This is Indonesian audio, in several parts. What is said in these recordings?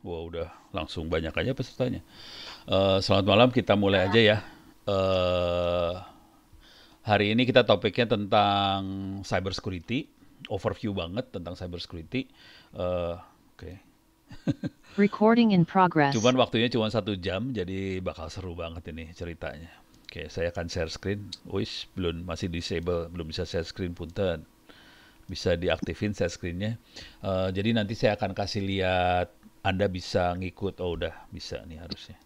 Wah, udah langsung banyak aja pesertanya. Selamat malam, kita mulai aja ya. Eh, Hari ini kita topiknya tentang cyber security, overview banget tentang cyber security. Oke. Recording in progress. Cuman waktunya cuma 1 jam, jadi bakal seru banget ini ceritanya. Oke, saya akan share screen. Wis, belum masih disable, belum bisa share screen punten. Bisa diaktifin share screen-nya. Jadi nanti saya akan kasih lihat, Anda bisa ngikut. Oh, udah bisa nih harusnya.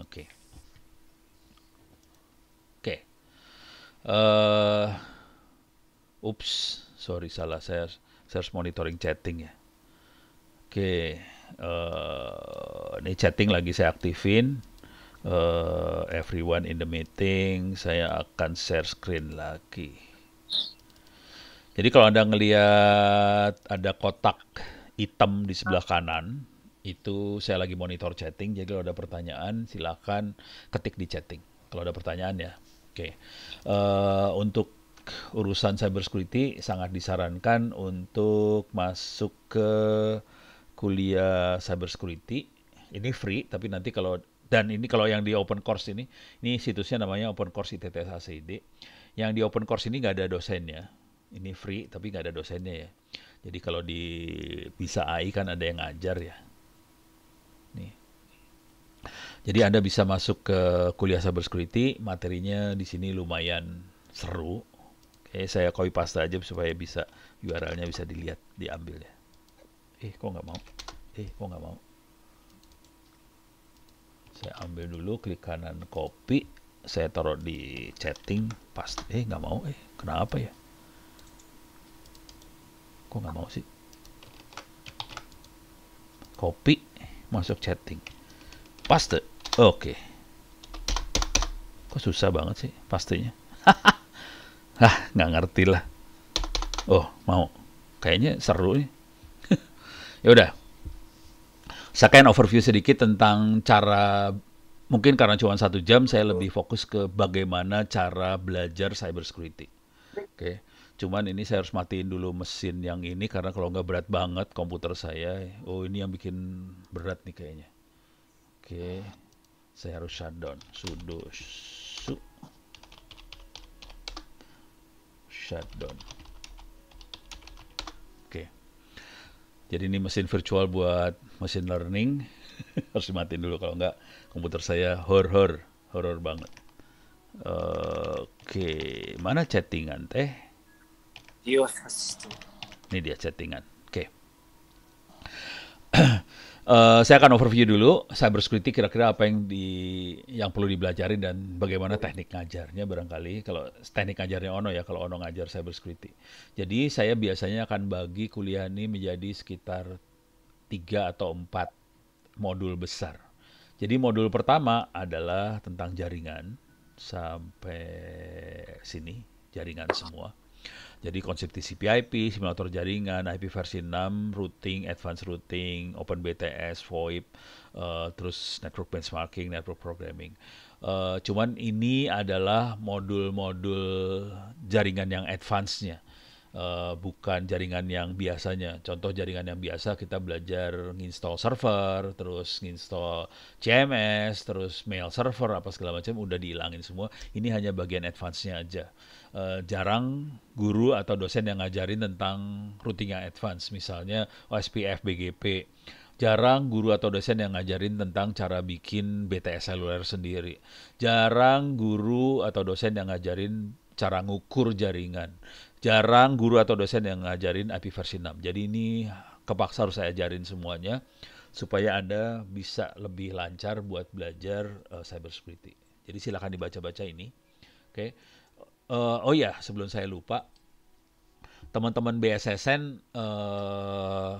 Oke. Oke. Eh, sorry salah. Saya harus monitoring chatting ya. Oke. Ini chatting lagi saya aktifin. Everyone in the meeting. Saya akan share screen lagi. Jadi kalau Anda ngelihat ada kotak hitam di sebelah kanan, itu saya lagi monitor chatting. Jadi kalau ada pertanyaan, silakan ketik di chatting. Kalau ada pertanyaan ya. Oke. Untuk urusan cyber security sangat disarankan untuk masuk ke kuliah cyber security. Ini free, tapi nanti kalau dan ini kalau yang di open course ini situsnya namanya Open Course ITTS ACID. Yang di open course ini nggak ada dosennya. Ini free, tapi nggak ada dosennya ya. Jadi kalau di bisa AI kan ada yang ngajar ya. Nih. Jadi Anda bisa masuk ke kuliah cyber security, materinya di sini lumayan seru. Oke, saya copy paste aja supaya bisa URL-nya bisa dilihat, diambil ya. Kok nggak mau? Kok nggak mau? Saya ambil dulu, klik kanan copy, saya taruh di chatting, paste. Nggak mau. Kenapa ya? Kok nggak mau sih? Copy, masuk chatting, paste. Oke. Kok susah banget sih pastenya? Nggak ngerti lah. Oh, mau. Kayaknya seru nih. Ya udah, saya akan overview sedikit tentang cara, mungkin karena cuma 1 jam saya lebih fokus ke bagaimana cara belajar cyber security. Oke, cuman ini saya harus matiin dulu mesin yang ini karena kalau nggak berat banget komputer saya. Oh, ini yang bikin berat nih kayaknya. Oke, saya harus shutdown. Sudo shutdown. Oke, jadi ini mesin virtual buat machine learning. Harus dimatiin dulu kalau nggak komputer saya horror banget. Oke, mana chattingan teh? Dios assistant. Ini dia chattingan. Oke. Saya akan overview dulu cyber security kira-kira apa yang perlu dipelajari dan bagaimana teknik ngajarnya barangkali. Kalau teknik ngajarnya Ono ya, kalau Ono ngajar cyber security. Jadi saya biasanya akan bagi kuliah ini menjadi sekitar 3 atau 4 modul besar. Jadi modul pertama adalah tentang jaringan sampai sini, jaringan semua. Jadi konsep TCP/IP, simulator jaringan, IP versi 6, routing, advanced routing, OpenBTS, VoIP, terus network benchmarking, network programming. Cuman ini adalah modul-modul jaringan yang advance-nya. Bukan jaringan yang biasanya. Contoh jaringan yang biasa kita belajar nginstall server, terus nginstall CMS, terus mail server, apa segala macam udah dihilangin semua. Ini hanya bagian advance-nya aja. Jarang guru atau dosen yang ngajarin tentang routing yang advance, misalnya OSPF, BGP. Jarang guru atau dosen yang ngajarin tentang cara bikin BTS seluler sendiri. Jarang guru atau dosen yang ngajarin cara ngukur jaringan. Jarang guru atau dosen yang ngajarin IP versi 6. Jadi ini kepaksa harus saya ajarin semuanya supaya Anda bisa lebih lancar buat belajar cyber security. Jadi silakan dibaca-baca ini. Oke. Oh ya, sebelum saya lupa, teman-teman BSSN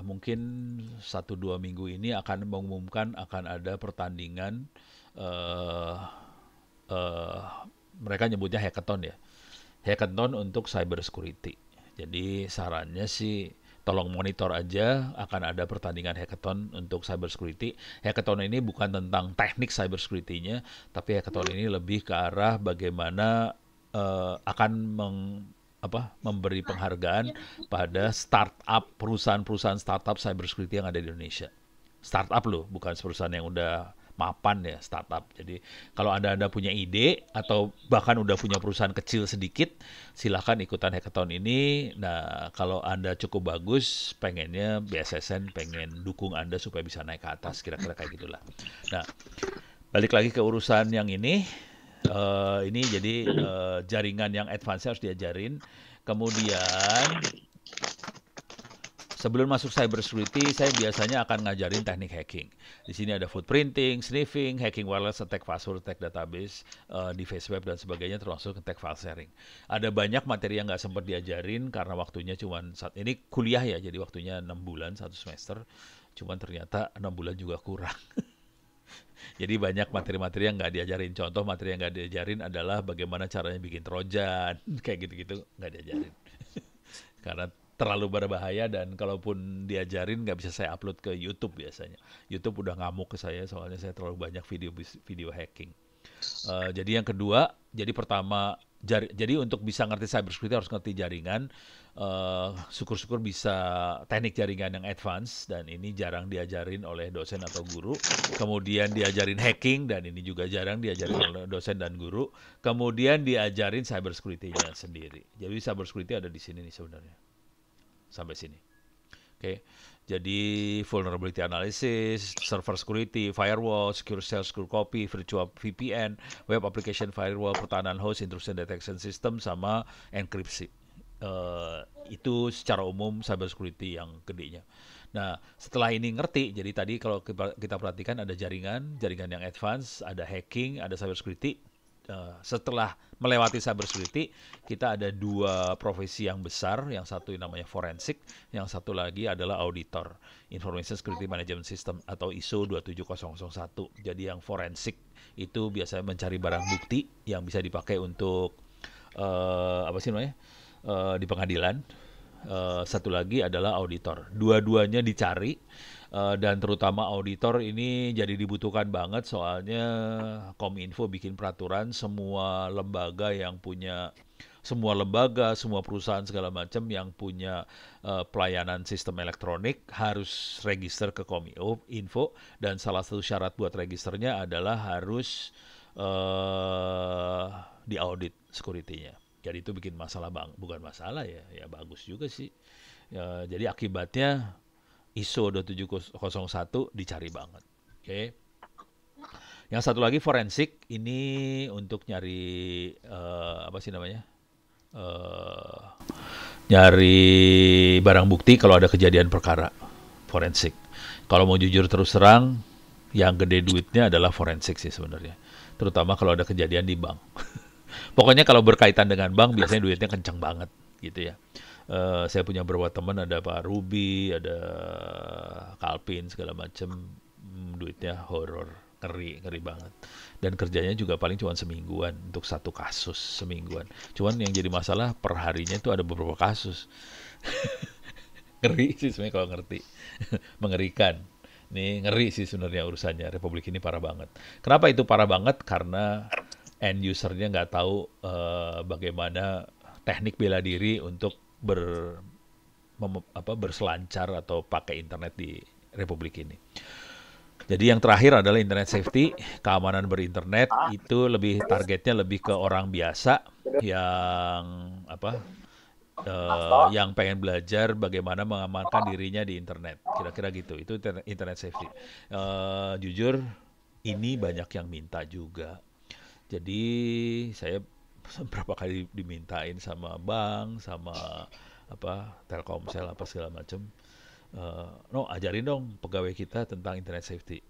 mungkin 1-2 minggu ini akan mengumumkan akan ada pertandingan, eh, eh, mereka nyebutnya hackathon ya, hackathon untuk cyber security. Jadi sarannya sih tolong monitor aja, akan ada pertandingan hackathon untuk cyber security. Hackathon ini bukan tentang teknik cyber security-nya, tapi hackathon ini lebih ke arah bagaimana akan memberi penghargaan pada perusahaan-perusahaan startup cybersecurity yang ada di Indonesia. Startup loh, bukan perusahaan yang udah mapan ya, startup. Jadi kalau Anda punya ide atau bahkan udah punya perusahaan kecil sedikit, silahkan ikutan hackathon ini. Nah, kalau Anda cukup bagus, pengennya BSSN pengen dukung Anda supaya bisa naik ke atas, kira-kira kayak gitulah. Nah, balik lagi ke urusan yang ini. Ini jadi jaringan yang advance harus diajarin. Kemudian sebelum masuk cybersecurity, saya biasanya akan ngajarin teknik hacking. Di sini ada footprinting, sniffing, hacking wireless, attack password, attack database, device web dan sebagainya, termasuk attack file sharing. Ada banyak materi yang nggak sempat diajarin karena waktunya cuman saat ini kuliah ya, jadi waktunya 6 bulan, 1 semester. Cuman ternyata 6 bulan juga kurang. Jadi banyak materi-materi yang nggak diajarin. Contoh materi yang nggak diajarin adalah bagaimana caranya bikin trojan, kayak gitu-gitu nggak diajarin. Karena terlalu berbahaya dan kalaupun diajarin nggak bisa saya upload ke YouTube biasanya. YouTube udah ngamuk ke saya soalnya saya terlalu banyak video hacking. Jadi yang kedua, jadi pertama, jadi untuk bisa ngerti cybersecurity harus ngerti jaringan. Syukur-syukur bisa teknik jaringan yang advance dan ini jarang diajarin oleh dosen atau guru. Kemudian diajarin hacking dan ini juga jarang diajarin oleh dosen dan guru. Kemudian diajarin cybersecurity-nya sendiri. Jadi cybersecurity ada di sini nih sebenarnya. Sampai sini. Oke. Jadi vulnerability analysis, server security, firewall, secure shell, secure copy, virtual VPN, web application firewall, pertahanan host, intrusion detection system, sama enkripsi. Itu secara umum cybersecurity yang gedenya. Nah, setelah ini ngerti, jadi tadi kalau kita perhatikan ada jaringan yang advance, ada hacking, ada cybersecurity. Setelah melewati cybersecurity, kita ada 2 profesi yang besar, yang satu namanya forensik, yang satu lagi adalah auditor, Information Security Management System atau ISO 27001. Jadi yang forensik itu biasanya mencari barang bukti yang bisa dipakai untuk di pengadilan. Satu lagi adalah auditor. Dua-duanya dicari. Dan terutama auditor ini jadi dibutuhkan banget soalnya Kominfo bikin peraturan semua lembaga, semua perusahaan segala macam yang punya pelayanan sistem elektronik harus register ke Kominfo dan salah satu syarat buat registernya adalah harus diaudit security-nya. Jadi itu bikin masalah bukan masalah ya bagus juga sih. Jadi akibatnya ISO 27001 dicari banget. Oke. Yang satu lagi forensik, ini untuk nyari nyari barang bukti kalau ada kejadian perkara. Forensik. Kalau mau jujur terus terang, yang gede duitnya adalah forensik sih sebenarnya. Terutama kalau ada kejadian di bank. Pokoknya kalau berkaitan dengan bank biasanya duitnya kencang banget gitu ya. Saya punya beberapa teman, ada Pak Ruby, ada Kalpin, segala macam, duitnya horor, ngeri banget. Dan kerjanya juga paling cuma semingguan untuk satu kasus, semingguan. Cuman yang jadi masalah per harinya itu ada beberapa kasus. Ngeri sih sebenarnya kalau ngerti, mengerikan. Nih ngeri sih sebenarnya urusannya, Republik ini parah banget. Kenapa itu parah banget? Karena end usernya nggak tahu bagaimana teknik bela diri untuk berselancar atau pakai internet di Republik ini. Jadi yang terakhir adalah internet safety, keamanan berinternet. Itu targetnya lebih ke orang biasa yang pengen belajar bagaimana mengamankan dirinya di internet. Kira-kira gitu. Itu internet safety. Jujur ini banyak yang minta juga. Jadi saya berapa kali dimintain sama bank, sama Telkomsel segala macam. Ajarin dong pegawai kita tentang internet safety.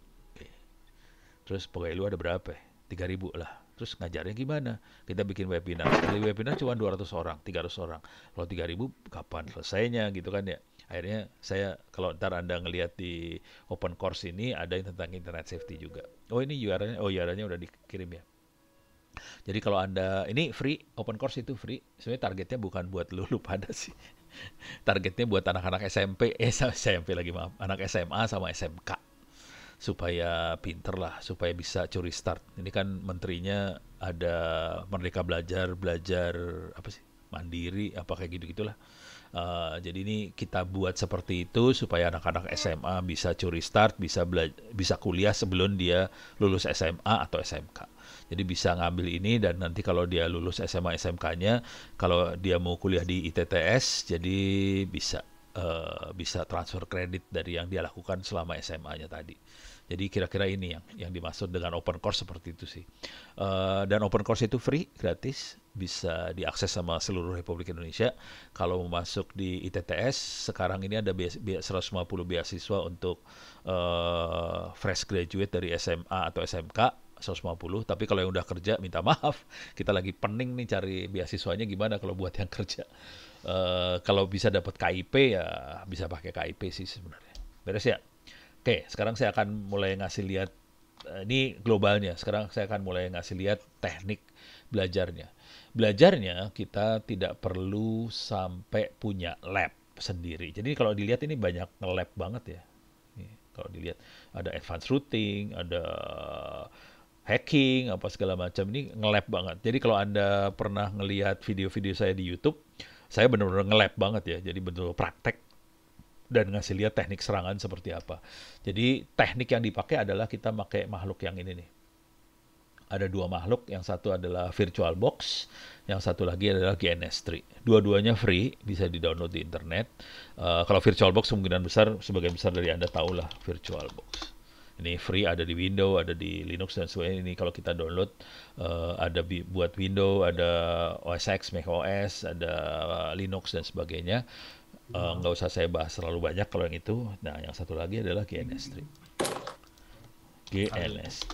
Terus pegawai lu ada berapa? 3.000 lah. Terus ngajarnya gimana? Kita bikin webinar. Sekali webinar cuma 200 orang, 300 orang. Kalau 3.000 kapan selesainya gitu kan ya. Akhirnya saya, kalau ntar Anda ngelihat di open course ini ada yang tentang internet safety juga. Oh ini URL-nya udah dikirim ya. Jadi kalau Anda, ini free, open course itu free. Sebenarnya targetnya bukan buat lu pada sih. Targetnya buat anak-anak anak SMA sama SMK. Supaya pinter lah, supaya bisa curi start. Ini kan menterinya ada Merdeka Belajar, apa sih? mandiri, apa kayak gitu-gitulah. Jadi ini kita buat seperti itu supaya anak-anak SMA bisa curi start, bisa kuliah sebelum dia lulus SMA atau SMK. Jadi bisa ngambil ini dan nanti kalau dia lulus SMA SMK-nya, kalau dia mau kuliah di ITTS, jadi bisa transfer kredit dari yang dia lakukan selama SMA-nya tadi. Jadi kira-kira ini yang dimaksud dengan open course seperti itu sih. Dan open course itu free, gratis, bisa diakses sama seluruh Republik Indonesia. Kalau mau masuk di ITTS, sekarang ini ada 150 beasiswa untuk fresh graduate dari SMA atau SMK, 150. Tapi kalau yang udah kerja, minta maaf, kita lagi pening nih cari beasiswanya gimana kalau buat yang kerja. Kalau bisa dapat KIP ya bisa pakai KIP sih sebenarnya. Beres ya? Oke, sekarang saya akan mulai ngasih lihat ini globalnya. Sekarang saya akan mulai ngasih lihat teknik belajarnya. Belajarnya kita tidak perlu sampai punya lab sendiri. Jadi kalau dilihat ini banyak lab banget ya. Nih, kalau dilihat ada advanced routing, ada hacking, apa segala macam, ini nge-lab banget. Jadi kalau Anda pernah ngelihat video-video saya di YouTube, saya benar-benar nge-lab banget ya. Jadi benar-benar praktek dan ngasih lihat teknik serangan seperti apa. Jadi teknik yang dipakai adalah kita pakai makhluk yang ini nih. Ada dua makhluk, yang satu adalah VirtualBox, yang satu lagi adalah GNS3. Dua-duanya free, bisa di-download di internet. Kalau VirtualBox kemungkinan besar, sebagian besar dari Anda tahulah VirtualBox. Ini free, ada di Windows, ada di Linux dan sebagainya. Ini kalau kita download, ada buat Windows, ada OS X, Mac OS, ada Linux dan sebagainya. Nggak usah saya bahas terlalu banyak kalau yang itu. Nah, yang satu lagi adalah GNS3. GNS3.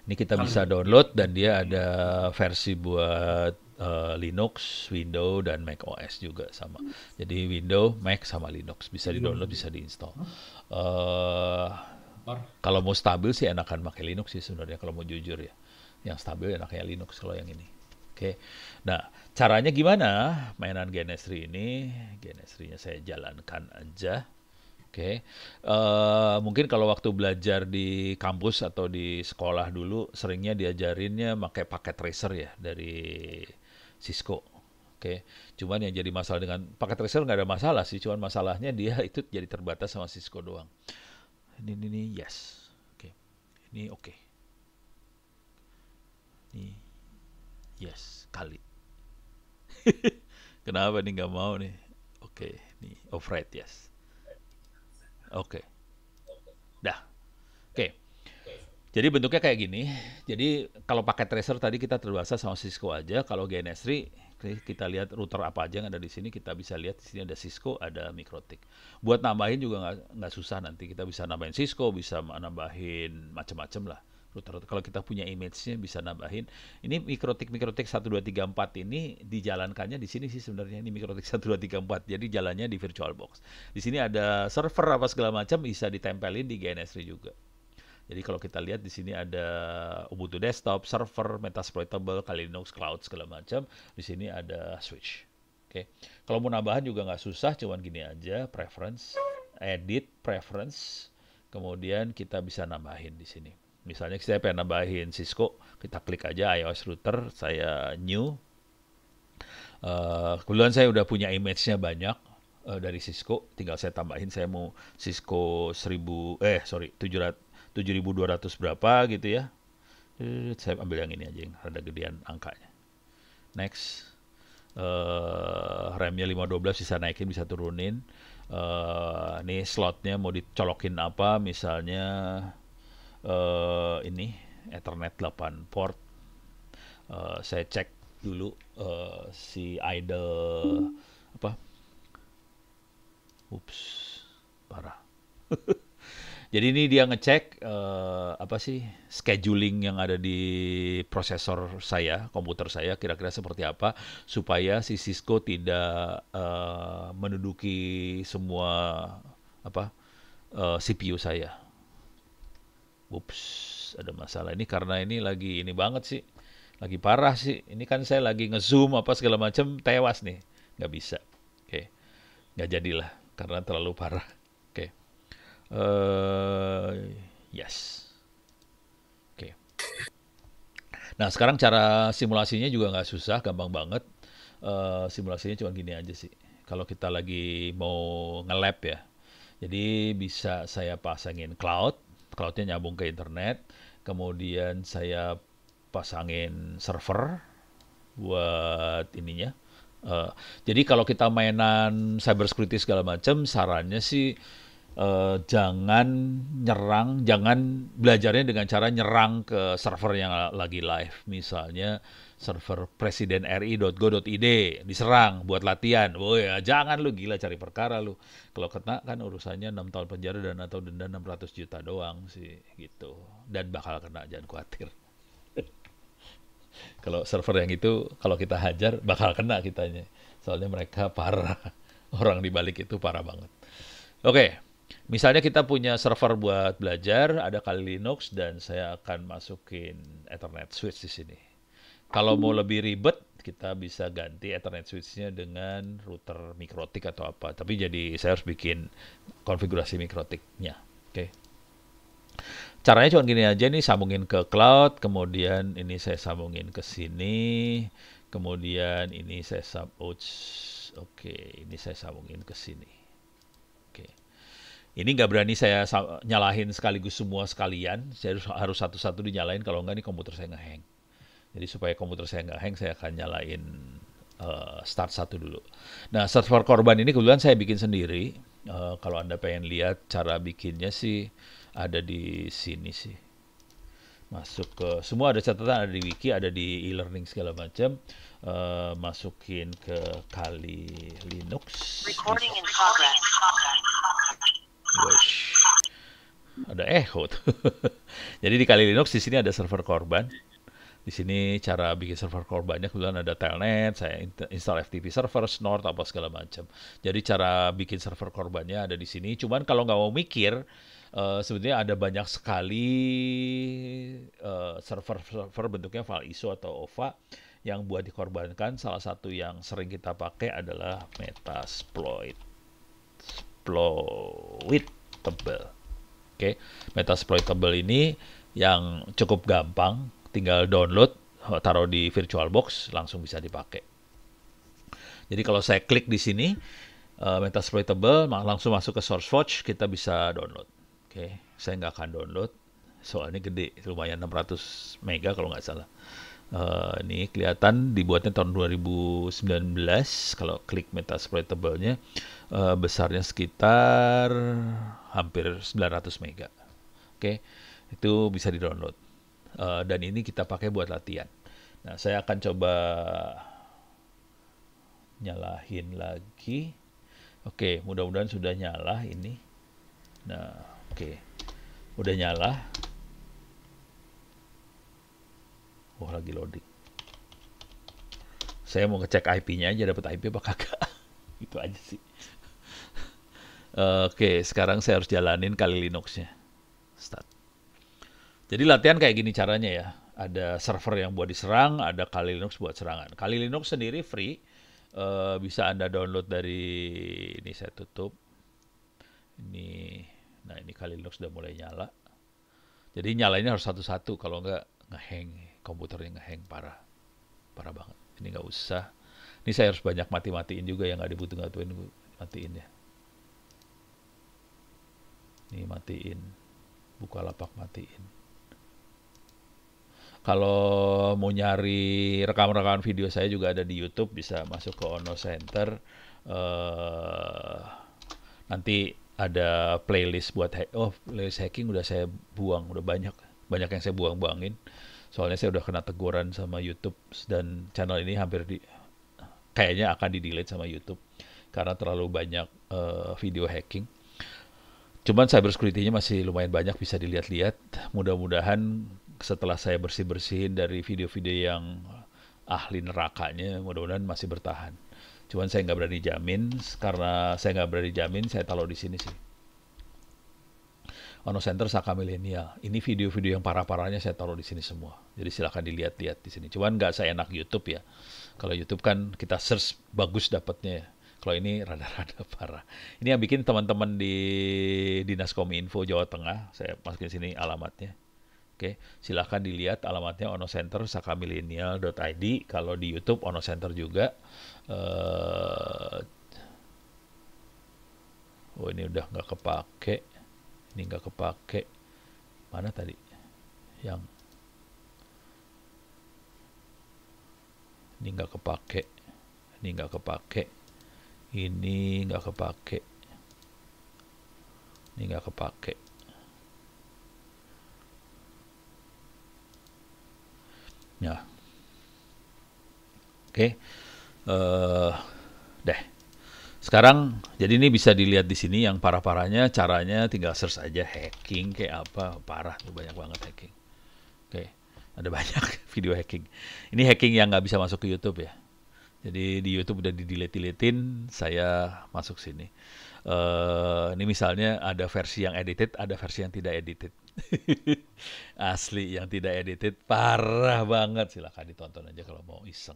Ini kita bisa download dan dia ada versi buat Linux, Windows, dan Mac OS juga sama. Jadi Windows, Mac, sama Linux bisa di-download, bisa di-install. Kalau mau stabil sih enakan pakai Linux sih sebenarnya kalau mau jujur ya. Yang stabil enaknya Linux kalau yang ini. Oke. Nah, caranya gimana mainan GNS3 ini? GNS3-nya saya jalankan aja. Oke. Mungkin kalau waktu belajar di kampus atau di sekolah dulu seringnya diajarinnya pakai paket tracer ya dari Cisco. Oke. Cuman yang jadi masalah dengan paket tracer nggak ada masalah sih, cuman masalahnya dia itu jadi terbatas sama Cisco doang. Ini yes. Oke. Ini oke. Ini yes, kali. Kenapa nih nggak mau nih? Oke, nih override yes. Oke, dah. Oke. Jadi bentuknya kayak gini. Jadi kalau pakai tracer tadi kita terbiasa sama Cisco aja. Kalau GNS3 kita lihat router apa aja yang ada di sini. Kita bisa lihat di sini ada Cisco, ada MikroTik. Buat nambahin juga nggak susah nanti. Kita bisa nambahin Cisco, bisa nambahin macam-macam lah. Kalau kita punya image-nya bisa nambahin. Ini MikroTik 1 2 3 4 ini dijalankannya di sini sih sebenarnya. Ini MikroTik 1 2 3 4. Jadi jalannya di VirtualBox. Di sini ada server apa segala macam bisa ditempelin di GNS3 juga. Jadi kalau kita lihat di sini ada Ubuntu desktop, server, Metasploitable, Kali Linux, cloud segala macam. Di sini ada switch. Oke. Kalau mau nambahan juga nggak susah, cuman gini aja, preference, edit, preference, kemudian kita bisa nambahin di sini. Misalnya saya pengen nambahin Cisco, kita klik aja iOS router, saya new. Kebetulan saya udah punya image-nya banyak dari Cisco, tinggal saya tambahin, saya mau Cisco 7200 berapa gitu ya. Saya ambil yang ini aja, yang rada gedean angkanya. Next. RAM-nya 512 bisa naikin, bisa turunin. Ini slotnya mau dicolokin apa, misalnya ini Ethernet 8 port. Saya cek dulu si idle apa? Ups, parah. Jadi ini dia ngecek apa sih scheduling yang ada di prosesor saya, komputer saya kira-kira seperti apa supaya si Cisco tidak menduduki semua apa CPU saya. Ups, ada masalah ini karena ini lagi ini banget sih, lagi parah sih. Ini kan saya lagi ngezoom apa segala macam, tewas nih, nggak bisa. Oke, nggak jadilah karena terlalu parah. Oke. Yes. Oke. Nah, sekarang cara simulasinya juga nggak susah, gampang banget. Simulasinya cuma gini aja sih. Kalau kita lagi mau nge-lab ya, jadi bisa saya pasangin cloudnya nyambung ke internet, kemudian saya pasangin server buat ininya. Eh, jadi kalau kita mainan cybersecurity segala macam, sarannya sih jangan jangan belajarnya dengan cara nyerang ke server yang lagi live. Misalnya server presiden ri.go.id diserang buat latihan. Oh ya, jangan lu, gila, cari perkara lu. Kalau kena kan urusannya 6 tahun penjara dan atau denda 600 juta doang sih gitu. Dan bakal kena, jangan khawatir. Kalau server yang itu kalau kita hajar bakal kena kitanya. Soalnya mereka parah. Orang di balik itu parah banget. Oke. Misalnya kita punya server buat belajar, ada Kali Linux, dan saya akan masukin Ethernet switch di sini. Kalau mau lebih ribet, kita bisa ganti Ethernet switch-nya dengan router mikrotik atau apa. Tapi jadi saya harus bikin konfigurasi mikrotiknya. Oke. Caranya cuma gini aja nih, sambungin ke cloud, kemudian ini saya sambungin ke sini, kemudian ini saya ini saya sambungin ke sini. Oke. Ini nggak berani saya nyalahin sekaligus semua sekalian. Saya harus satu-satu dinyalain, kalau nggak nih komputer saya nge-hang. Jadi supaya komputer saya nggak hang, saya akan nyalain start satu dulu. Nah, server korban ini kebetulan saya bikin sendiri. Kalau Anda pengen lihat cara bikinnya sih ada di sini sih. Masuk ke semua, ada catatan, ada di wiki, ada di e-learning segala macam. Masukin ke Kali Linux. Recording in progress. Wesh. Ada echo tuh. Jadi di Kali Linux di sini ada server korban. Di sini cara bikin server korbannya kebetulan ada telnet, saya install FTP server, snort, apa segala macam. Jadi cara bikin server korbannya ada di sini. Cuman kalau nggak mau mikir, sebenarnya ada banyak sekali server bentuknya file ISO atau OVA yang buat dikorbankan. Salah satu yang sering kita pakai adalah Metasploitable. Oke, Metasploitable ini yang cukup gampang, tinggal download, taruh di VirtualBox, langsung bisa dipakai. Jadi kalau saya klik di sini, Metasploitable, langsung masuk ke SourceForge, kita bisa download. Oke, saya nggak akan download, soalnya gede, lumayan 600 mega kalau nggak salah. Ini kelihatan dibuatnya tahun 2019. Kalau klik Metasploitable-nya, besarnya sekitar hampir 900 mega. Oke, itu bisa di-download. Dan ini kita pakai buat latihan. Nah, saya akan coba nyalahin lagi. Oke, mudah-mudahan sudah nyala ini. Nah, oke. Udah nyala. Oh, lagi loading. Saya mau ngecek IP-nya aja, dapat IP apa kagak. Itu aja sih. Oke, sekarang saya harus jalanin Kali Linux-nya. Start. Jadi latihan kayak gini caranya ya. Ada server yang buat diserang, ada Kali Linux buat serangan. Kali Linux sendiri free. Bisa Anda download dari, ini saya tutup. Nah ini Kali Linux udah mulai nyala. Jadi nyalainnya harus satu-satu, kalau nggak nge-hang. Komputernya nge-hang parah banget. Ini nggak usah. Ini saya harus banyak matiin juga, yang nggak dibutuhin matiin ya. Ini matiin, Bukalapak matiin. Kalau mau nyari rekaman video saya juga ada di YouTube, bisa masuk ke Ono Center. Nanti ada playlist buat playlist hacking udah saya buang, udah banyak yang saya buangin. Soalnya saya udah kena teguran sama YouTube, dan channel ini kayaknya akan di-delete sama YouTube karena terlalu banyak video hacking. Cuman cybersecurity-nya masih lumayan banyak, bisa dilihat-lihat. Mudah-mudahan setelah saya bersih-bersihin dari video-video yang ahli nerakanya, mudah-mudahan masih bertahan. Cuman saya nggak berani jamin, karena saya nggak berani jamin, saya taruh di sini sih. Ono Center Saka Milenial. Ini video-video yang parah-parahnya saya taruh di sini semua. Jadi silahkan dilihat-lihat di sini. Cuman nggak saya enak YouTube ya. Kalau YouTube kan kita search bagus dapatnya ya. Kalau ini rada-rada parah. Ini yang bikin teman-teman di Dinas Kominfo Jawa Tengah. Saya masukin sini alamatnya. Oke, silahkan dilihat alamatnya onocenter.sakamillennial.id. Kalau di YouTube Onocenter juga. Oh, ini udah nggak kepake. Ini nggak kepake. Mana tadi? Yang ini nggak kepake. Ini nggak kepake. Ini nggak kepake. Ini nggak kepake. Ya. Oke. Deh. Sekarang, jadi ini bisa dilihat di sini yang parah-parahnya, caranya tinggal search aja hacking kayak apa, parah tuh, banyak banget hacking. Oke, ada banyak video hacking. Ini hacking yang nggak bisa masuk ke YouTube ya. Jadi di YouTube udah di-delete-deletein, saya masuk sini. Ini misalnya ada versi yang edited, ada versi yang tidak edited. Asli yang tidak edited, parah banget. Silahkan ditonton aja kalau mau iseng.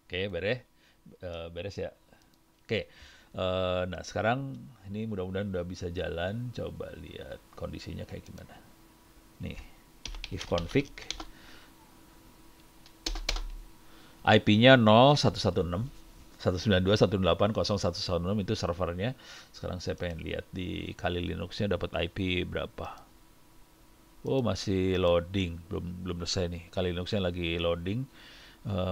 Oke, beres ya. Oke. Nah sekarang ini mudah-mudahan udah bisa jalan. Coba lihat kondisinya kayak gimana. Nih, ifconfig IP-nya 0116 192.168.0116 itu servernya. Sekarang saya pengen lihat di Kali Linux-nya dapat IP berapa. Oh, masih loading, belum selesai nih. Kali Linux-nya lagi loading,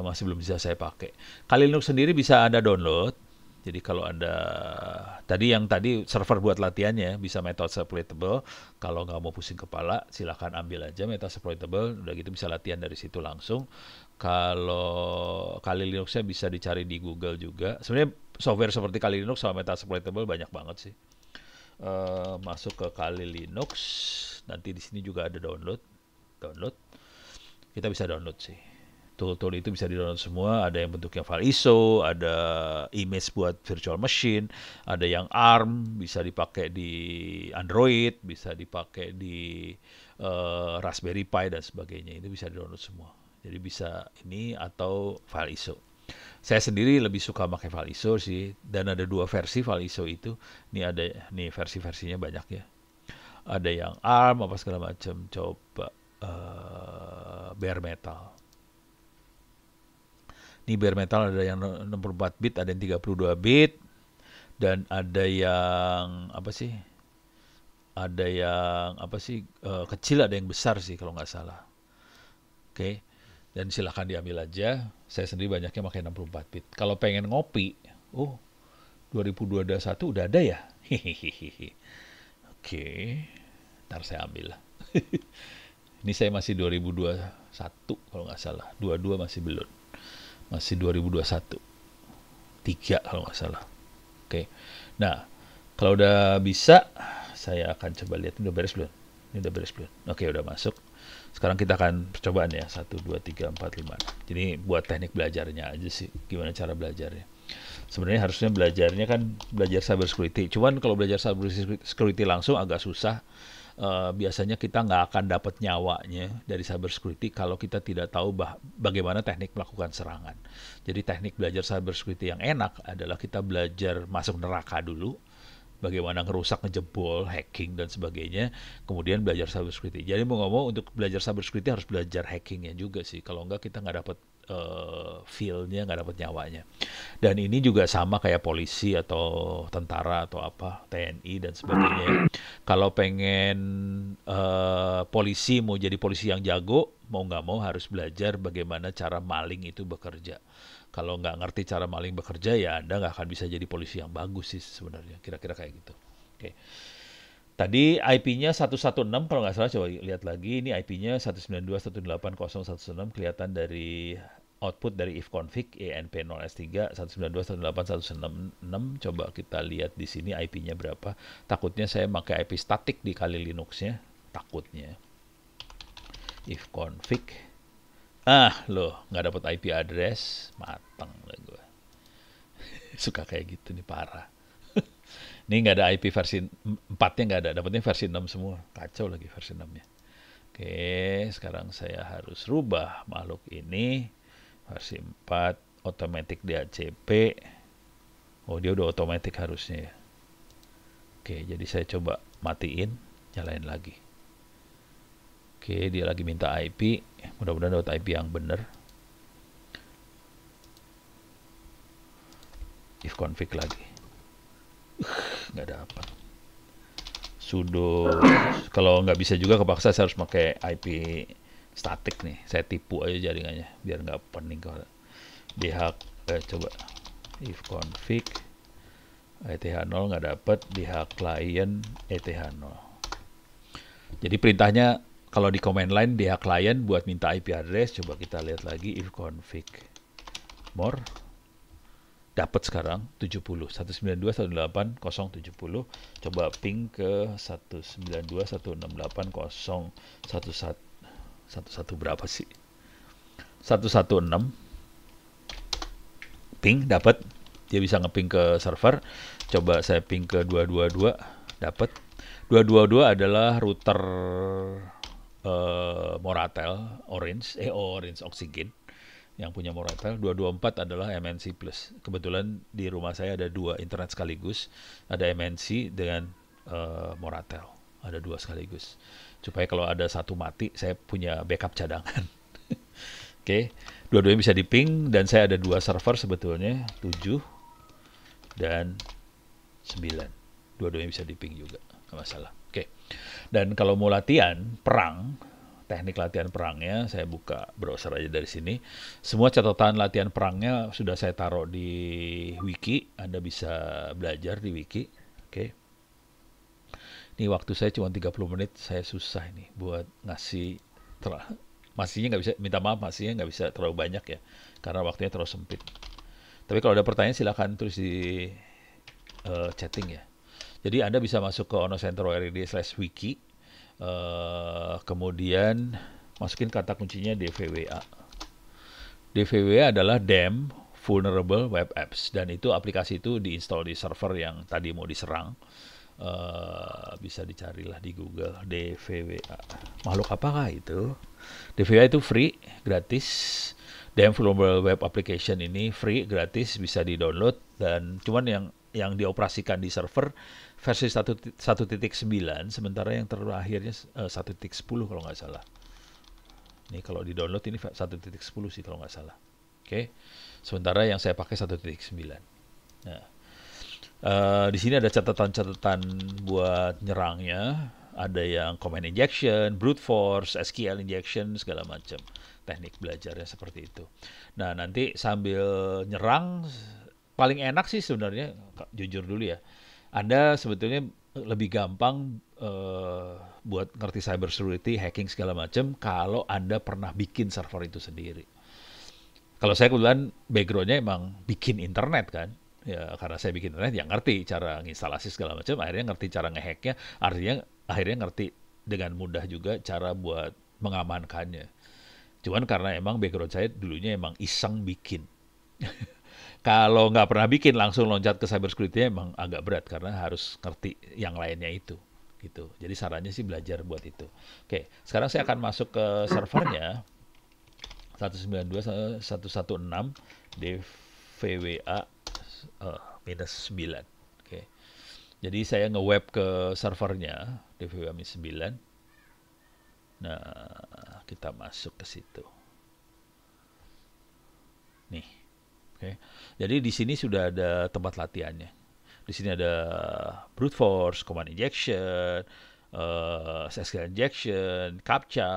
masih belum bisa saya pakai. Kali Linux sendiri bisa Anda download. Jadi kalau ada tadi server buat latihannya bisa method exploitable. Kalau nggak mau pusing kepala, silahkan ambil aja method exploitable. Udah gitu bisa latihan dari situ langsung. Kalau Kali Linux-nya bisa dicari di Google juga. Sebenarnya software seperti Kali Linux sama method exploitable banyak banget sih. Masuk ke Kali Linux, nanti di sini juga ada download. Kita bisa download sih. Tool-tool itu bisa di-download semua, ada yang bentuknya file ISO, ada image buat virtual machine, ada yang ARM, bisa dipakai di Android, bisa dipakai di Raspberry Pi dan sebagainya. Itu bisa di-download semua. Jadi bisa ini atau file ISO. Saya sendiri lebih suka pakai file ISO sih, dan ada 2 versi file ISO itu. Nih versi-versinya banyak ya. Ada yang ARM apa segala macam. Coba bare metal. Ini bare metal ada yang 64 bit, ada yang 32 bit, dan ada yang kecil, ada yang besar sih kalau nggak salah. Oke, dan silahkan diambil aja. Saya sendiri banyaknya pakai 64 bit. Kalau pengen ngopi, 2021 udah ada ya? Oke, ntar saya ambil lah. Ini saya masih 2021 kalau nggak salah. 22 masih belum. Masih 2021. 3 kalau nggak salah. Oke. Nah, kalau udah bisa, saya akan coba lihat. Ini udah beres belum? Oke, udah masuk. Sekarang kita akan percobaan ya. 1, 2, 3, 4, 5. Jadi buat teknik belajarnya aja sih. Gimana cara belajarnya. Sebenarnya harusnya belajar cyber security. Cuman kalau belajar cyber security langsung agak susah. Biasanya kita nggak akan dapat nyawanya dari cyber security kalau kita tidak tahu bagaimana teknik melakukan serangan. Jadi teknik belajar cyber security yang enak adalah kita belajar masuk neraka dulu, bagaimana ngerusak, ngejebol, hacking dan sebagainya, kemudian belajar cyber security. Jadi mau ngomong untuk belajar cyber security harus belajar hackingnya juga sih. Kalau nggak kita nggak dapat feel-nya, nggak dapat nyawanya. Dan ini juga sama kayak polisi atau tentara atau apa, TNI dan sebagainya. Kalau pengen polisi mau jadi polisi yang jago, mau nggak mau harus belajar bagaimana cara maling itu bekerja. Kalau nggak ngerti cara maling bekerja, ya Anda nggak akan bisa jadi polisi yang bagus sih sebenarnya. Kira-kira kayak gitu. Oke. Tadi IP-nya 116 kalau nggak salah, coba lihat lagi. Ini IP-nya 192.168.016, kelihatan dari output dari ifconfig enp0s3 192.168.166. Coba kita lihat di sini IP-nya berapa. Takutnya saya pakai IP statik di Kali Linux-nya. Takutnya. Ifconfig. Nggak dapat IP address. Mateng lah gue. Suka kayak gitu nih, parah. Ini nggak ada IP versi 4-nya, nggak ada. Dapatnya versi 6 semua. Kacau lagi versi 6-nya. Oke, sekarang saya harus rubah makhluk ini. Versi 4, automatic DHCP. Oh, dia udah automatic harusnya ya. Oke, jadi saya coba matiin, nyalain lagi. Oke, dia lagi minta IP. Mudah-mudahan dapat IP yang benar. If config lagi. Nggak dapat. Sudo. Kalau nggak bisa juga kepaksa saya harus pakai IP statik nih. Saya tipu aja jaringannya biar nggak pening kalau coba if config ETH0 nggak dapat, DH client ETH0. Jadi perintahnya kalau di command line DH client buat minta IP address. Coba kita lihat lagi if config more. Dapat sekarang 70 192.168.070. Coba ping ke 192.168.011 berapa sih? 116 ping dapat. Dia bisa ngeping ke server. Coba saya ping ke 222 dapat. 222 adalah router Moratel Orange Oxygen yang punya Moratel. 224 adalah MNC Plus. Kebetulan di rumah saya ada 2 internet sekaligus. Ada MNC dengan Moratel. Ada 2 sekaligus. Supaya kalau ada satu mati, saya punya backup cadangan. Oke. Dua-duanya bisa diping dan saya ada 2 server sebetulnya, 7 dan 9. Dua-duanya bisa diping juga, nggak masalah. Oke. Dan kalau mau latihan perang, teknik latihan perangnya, saya buka browser aja dari sini. Semua catatan latihan perangnya sudah saya taruh di wiki. Anda bisa belajar di wiki. Oke. Ini waktu saya cuma 30 menit. Saya susah ini buat ngasih masihnya nggak bisa, minta maaf masihnya nggak bisa terlalu banyak ya, karena waktunya terlalu sempit. Tapi kalau ada pertanyaan silahkan tulis di chatting ya. Jadi Anda bisa masuk ke onocentro.id/wiki, kemudian masukin kata kuncinya DVWA. DVWA adalah DEM Vulnerable Web Apps, dan itu aplikasi itu diinstal di server yang tadi mau diserang. Bisa dicarilah di Google DVWA. Makhluk apakah itu? DVWA itu free, gratis. DEM Vulnerable Web Application ini free, gratis, bisa di-download, dan cuman yang dioperasikan di server versi 1.9, sementara yang terakhirnya 1.10 kalau nggak salah. Ini kalau di-download ini 1.10 sih kalau nggak salah. Oke. Sementara yang saya pakai 1.9. Nah, di sini ada catatan-catatan buat nyerangnya. Ada yang command injection, brute force, SQL injection, segala macam. Teknik belajarnya seperti itu. Nah, nanti sambil nyerang, paling enak sih sebenarnya, jujur dulu ya, Anda sebetulnya lebih gampang buat ngerti cyber security, hacking segala macam, kalau Anda pernah bikin server itu sendiri. Kalau saya kebetulan background-nya emang bikin internet kan, ya karena saya bikin internet, ya ngerti cara nginstalasi segala macam, akhirnya ngerti cara ngehacknya, akhirnya ngerti dengan mudah juga cara buat mengamankannya. Cuman karena emang background saya dulunya emang iseng bikin. Kalau nggak pernah bikin langsung loncat ke cyber security emang agak berat karena harus ngerti yang lainnya itu gitu. Jadi sarannya sih belajar buat itu. Oke, sekarang saya akan masuk ke servernya 192.116 DVWA -9. Oke. Jadi saya nge-web ke servernya DVWA -9. Nah, kita masuk ke situ. Nih. Oke. Jadi di sini sudah ada tempat latihannya. Di sini ada brute force, command injection, SQL injection, CAPTCHA,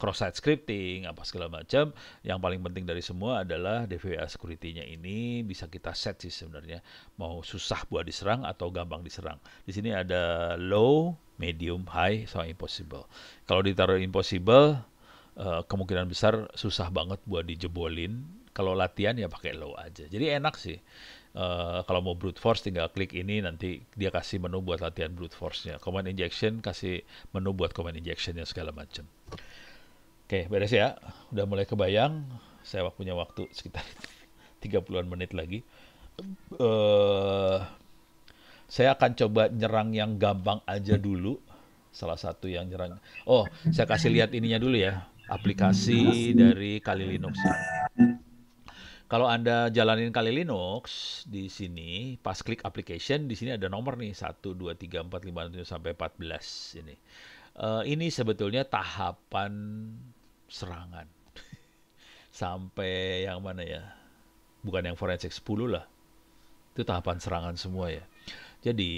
cross-site scripting, apa segala macam. Yang paling penting dari semua adalah DVWA security-nya ini bisa kita set sih sebenarnya. Mau susah buat diserang atau gampang diserang. Di sini ada low, medium, high, sama impossible. Kalau ditaruh impossible, kemungkinan besar susah banget buat dijebolin. Kalau latihan ya pakai low aja. Jadi enak sih. Kalau mau brute force tinggal klik ini, nanti dia kasih menu buat latihan brute force-nya. Command injection kasih menu buat command injection-nya segala macam. Oke, beres ya. Udah mulai kebayang. Saya punya waktu sekitar 30-an menit lagi. Saya akan coba nyerang yang gampang aja dulu. Salah satu yang nyerang. Oh, saya kasih lihat ininya dulu ya. Aplikasi dari Kali Linux ya. Kalau Anda jalanin Kali Linux di sini, pas klik application, di sini ada nomor nih 1, 2, 3, 4, 5, 6 sampai 14 ini. Ini sebetulnya tahapan serangan. Sampai yang mana ya? Bukan yang forensik 10 lah. Itu tahapan serangan semua ya. Jadi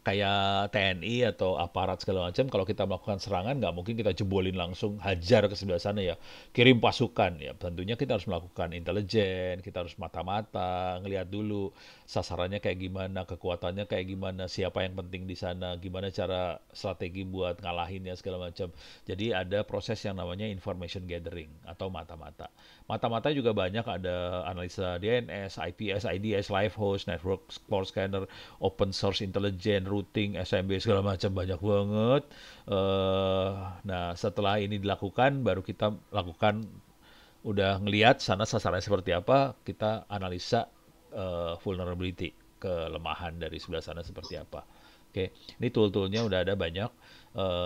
kayak TNI atau aparat segala macam, kalau kita melakukan serangan nggak mungkin kita jebolin langsung hajar ke sebelah sana ya, kirim pasukan ya. Tentunya kita harus melakukan intelijen, kita harus mata-mata ngelihat dulu sasarannya kayak gimana, kekuatannya kayak gimana, siapa yang penting di sana, gimana cara strategi buat ngalahinnya segala macam. Jadi ada proses yang namanya information gathering atau mata-mata. Mata-mata juga banyak, ada analisa DNS, IPS, IDS, live host, network core scanner, open source intelligence, routing, SMB segala macam, banyak banget. Nah, setelah ini dilakukan, baru kita lakukan, udah ngelihat sana sasarannya seperti apa, kita analisa vulnerability, kelemahan dari sebelah sana seperti apa. Oke, ini tool-toolnya udah ada banyak.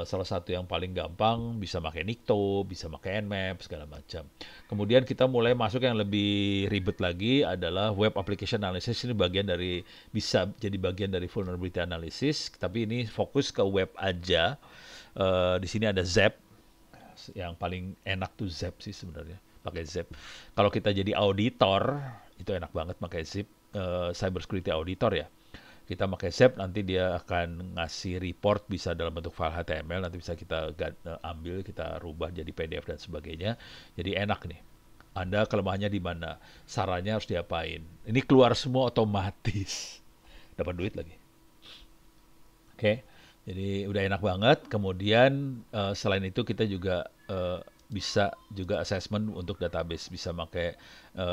Salah satu yang paling gampang bisa pakai Nikto, bisa pakai Nmap, segala macam. Kemudian kita mulai masuk yang lebih ribet lagi adalah web application analysis. Ini bisa jadi bagian dari vulnerability analysis, tapi ini fokus ke web aja. Di sini ada Zep, yang paling enak tuh Zep sih sebenarnya, pakai Zep. Kalau kita jadi auditor, itu enak banget pakai Zep, cyber security auditor ya. Kita pakai Zep, nanti dia akan ngasih report, bisa dalam bentuk file HTML, nanti bisa kita ambil, kita rubah jadi PDF dan sebagainya. Jadi enak nih. Anda kelemahannya di mana, sarannya harus diapain. Ini keluar semua otomatis. Dapat duit lagi. Oke, jadi udah enak banget. Kemudian selain itu kita juga bisa juga assessment untuk database, bisa pakai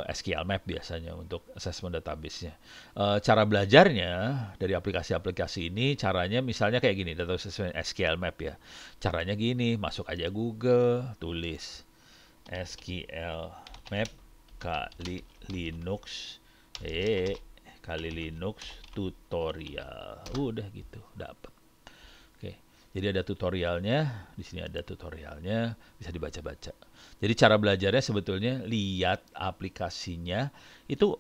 SQL Map biasanya untuk assessment database-nya. Cara belajarnya dari aplikasi-aplikasi ini, caranya misalnya kayak gini, data assessment SQL Map ya. Caranya gini, masuk aja Google, tulis SQL Map kali Linux, tutorial, udah gitu, dapat. Jadi ada tutorialnya, di sini ada tutorialnya, bisa dibaca-baca. Jadi cara belajarnya sebetulnya lihat aplikasinya, itu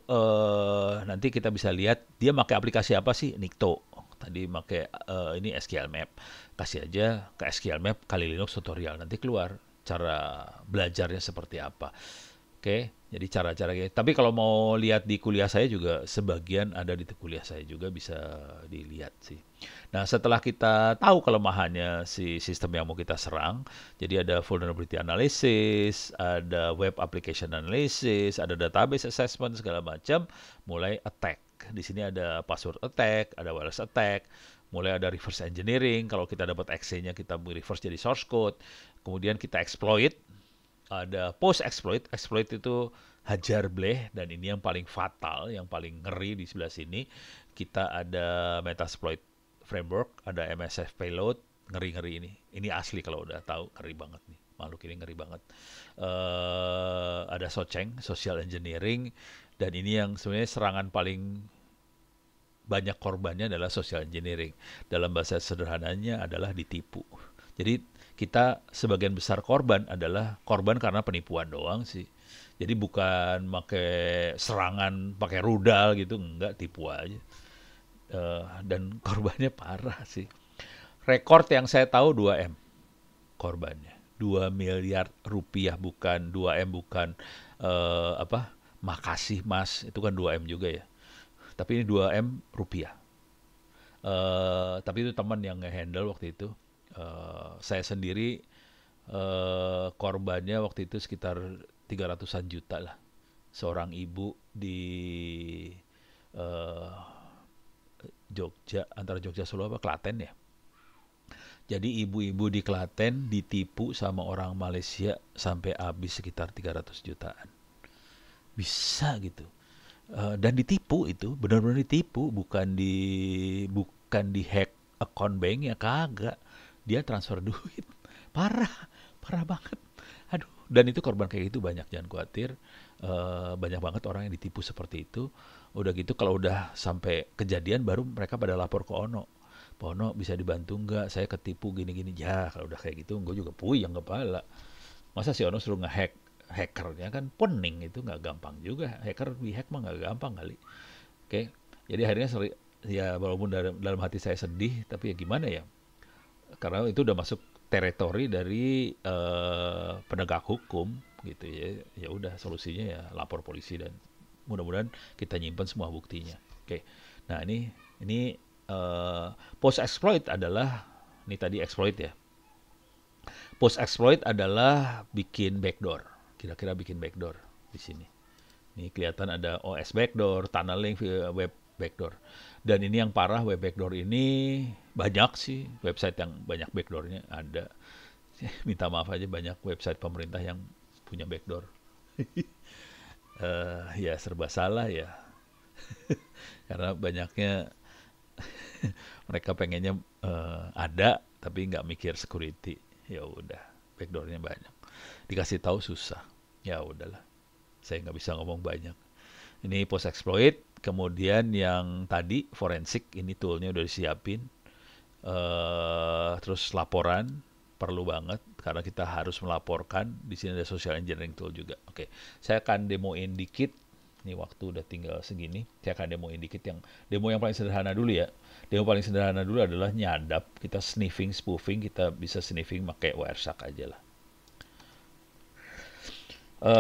nanti kita bisa lihat dia pakai aplikasi apa sih, Nikto. Tadi pakai ini SQL Map. Kasih aja ke SQL Map kali Linux tutorial, nanti keluar cara belajarnya seperti apa. Oke, jadi cara-cara gitu. Tapi kalau mau lihat di kuliah saya juga, sebagian ada di kuliah saya juga, bisa dilihat sih. Nah, setelah kita tahu kelemahannya si sistem yang mau kita serang, jadi ada vulnerability analysis, ada web application analysis, ada database assessment segala macam, mulai attack. Di sini ada password attack, ada wireless attack, mulai ada reverse engineering. Kalau kita dapat exe-nya, kita reverse jadi source code. Kemudian kita exploit. Ada post exploit. Exploit itu hajar bleh, dan ini yang paling fatal, yang paling ngeri di sebelah sini. Kita ada Metasploit framework, ada MSF payload, ngeri-ngeri ini. Ini asli kalau udah tahu, ngeri banget nih. Makhluk ini ngeri banget. Ada Socheng, social engineering, dan ini yang sebenarnya serangan paling banyak korbannya adalah social engineering. Dalam bahasa sederhananya adalah ditipu. Jadi kita sebagian besar korban adalah korban karena penipuan doang sih. Jadi bukan pakai serangan, pakai rudal gitu, enggak, tipu aja. Dan korbannya parah sih. Rekor yang saya tahu 2M korbannya. 2 miliar rupiah, bukan 2M, bukan makasih mas, itu kan 2M juga ya. Tapi ini 2M rupiah. Tapi itu teman yang nge-handle waktu itu. Saya sendiri korbannya waktu itu sekitar 300-an juta lah. Seorang ibu di Jogja, antara Jogja Solo apa Klaten ya. Jadi ibu-ibu di Klaten ditipu sama orang Malaysia sampai habis sekitar 300 jutaan. Bisa gitu. Dan ditipu itu, benar-benar ditipu, bukan di hack account bank ya, kagak. Dia transfer duit. Parah banget. Aduh, dan itu korban kayak gitu banyak, jangan khawatir. Banyak banget orang yang ditipu seperti itu. Udah gitu kalau udah sampai kejadian, baru mereka pada lapor ke Ono. Pak Ono, bisa dibantu nggak? Saya ketipu gini-gini. Ya, kalau udah kayak gitu, gue juga puyeng kepala. Masa si Ono suruh nge-hack? Hackernya kan pening, itu nggak gampang juga. Hacker di-hack mah nggak gampang kali. Oke, jadi akhirnya ya walaupun dalam hati saya sedih, tapi ya gimana ya? Karena itu udah masuk teritori dari penegak hukum gitu ya. Ya udah solusinya ya lapor polisi dan mudah-mudahan kita nyimpen semua buktinya. Oke. Nah, ini post exploit adalah ini tadi exploit ya. Post exploit adalah bikin backdoor. Kira-kira bikin backdoor di sini. Ini kelihatan ada OS backdoor, tunneling web backdoor. Dan ini yang parah, web backdoor ini banyak sih website yang banyak backdoornya ada. Minta maaf aja banyak website pemerintah yang punya backdoor. Ya serba salah ya. Karena banyaknya mereka pengennya ada tapi nggak mikir security. Ya udah, backdoornya banyak. Dikasih tahu susah. Ya udahlah. Saya nggak bisa ngomong banyak. Ini post exploit, kemudian yang tadi forensik, ini toolnya udah disiapin. Terus laporan perlu banget karena kita harus melaporkan. Di sini ada social engineering tool juga. Oke, saya akan demoin dikit. Ini waktu udah tinggal segini. Saya akan demoin dikit demo yang paling sederhana dulu ya. Demo paling sederhana dulu adalah nyadap. Kita sniffing, spoofing, kita bisa sniffing pakai Wireshark aja lah.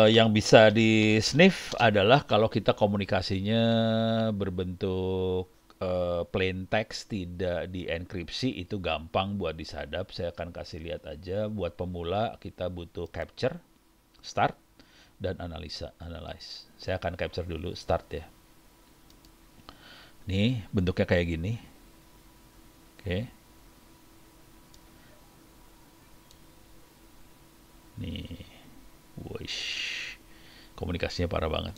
Yang bisa di sniff adalah kalau kita komunikasinya berbentuk plain text, tidak dienkripsi, itu gampang buat disadap. Saya akan kasih lihat aja. Buat pemula kita butuh capture, start, dan analyze. Saya akan capture dulu, start ya. Nih bentuknya kayak gini. Oke. Nih. Wish. Komunikasinya parah banget.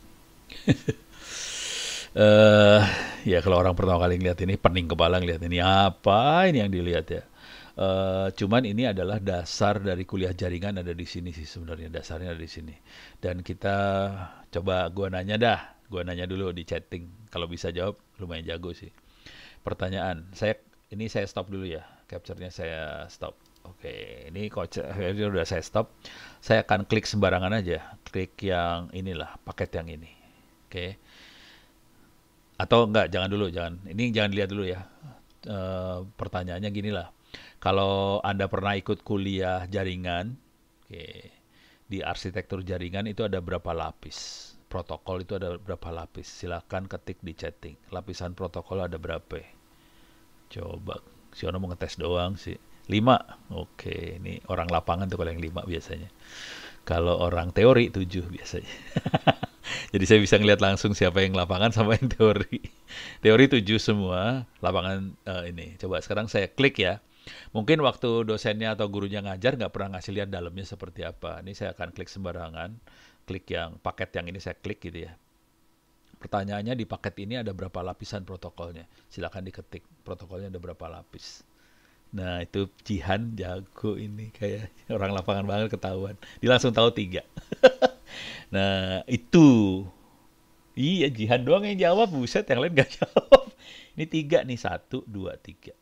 Ya kalau orang pertama kali ngeliat ini pening kepala ngeliat ini apa ini yang dilihat ya. Cuman ini adalah dasar dari kuliah jaringan ada di sini sih sebenarnya, dasarnya ada di sini. Dan kita coba gua nanya dulu di chatting. Kalau bisa jawab lumayan jago sih. Pertanyaan, saya stop dulu ya, capture-nya saya stop. Oke, ini udah saya stop. Saya akan klik sembarangan aja, klik yang inilah, paket yang ini. Oke. Atau enggak, jangan dilihat dulu ya. Pertanyaannya gini lah. Kalau Anda pernah ikut kuliah jaringan, oke, di arsitektur jaringan itu ada berapa lapis? Protokol itu ada berapa lapis? Silakan ketik di chatting. Lapisan protokol ada berapa? Coba, si Ono mau ngetes doang sih. 5. Oke, ini orang lapangan tuh kalau yang 5 biasanya. Kalau orang teori 7 biasanya. Jadi saya bisa ngeliat langsung siapa yang lapangan sama yang teori. Teori 7 semua, lapangan ini. Coba sekarang saya klik ya. Mungkin waktu dosennya atau gurunya ngajar nggak pernah ngasih lihat dalamnya seperti apa. Ini saya akan klik sembarangan. Klik yang paket yang ini saya klik gitu ya. Pertanyaannya di paket ini ada berapa lapisan protokolnya? Silakan diketik. Protokolnya ada berapa lapis? Nah itu Jihan jago ini, kayak orang lapangan banget ketahuan. Dia langsung tahu 3. Nah itu, iya Jihan doang yang jawab, buset yang lain nggak jawab. Ini 3 nih, 1, 2, 3.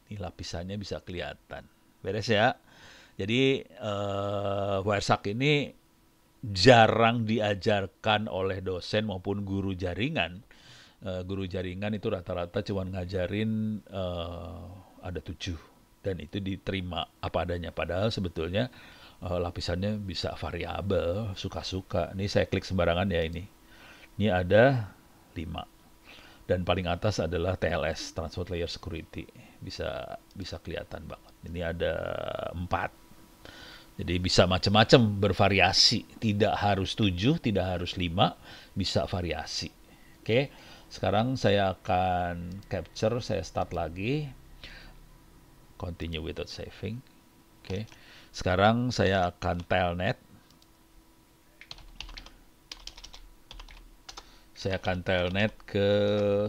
Ini lapisannya bisa kelihatan. Beres ya. Jadi Wireshark ini jarang diajarkan oleh dosen maupun guru jaringan. Guru jaringan itu rata-rata cuma ngajarin ada 7 dan itu diterima apa adanya. Padahal sebetulnya lapisannya bisa variabel, suka-suka. Ini saya klik sembarangan ya ini. Ini ada 5. Dan paling atas adalah TLS, Transport Layer Security. Bisa kelihatan banget. Ini ada 4. Jadi bisa macam-macam, bervariasi. Tidak harus 7, tidak harus 5, bisa variasi. Oke, sekarang saya akan capture, saya start lagi. Continue without saving. Oke, sekarang saya akan telnet. Saya akan telnet ke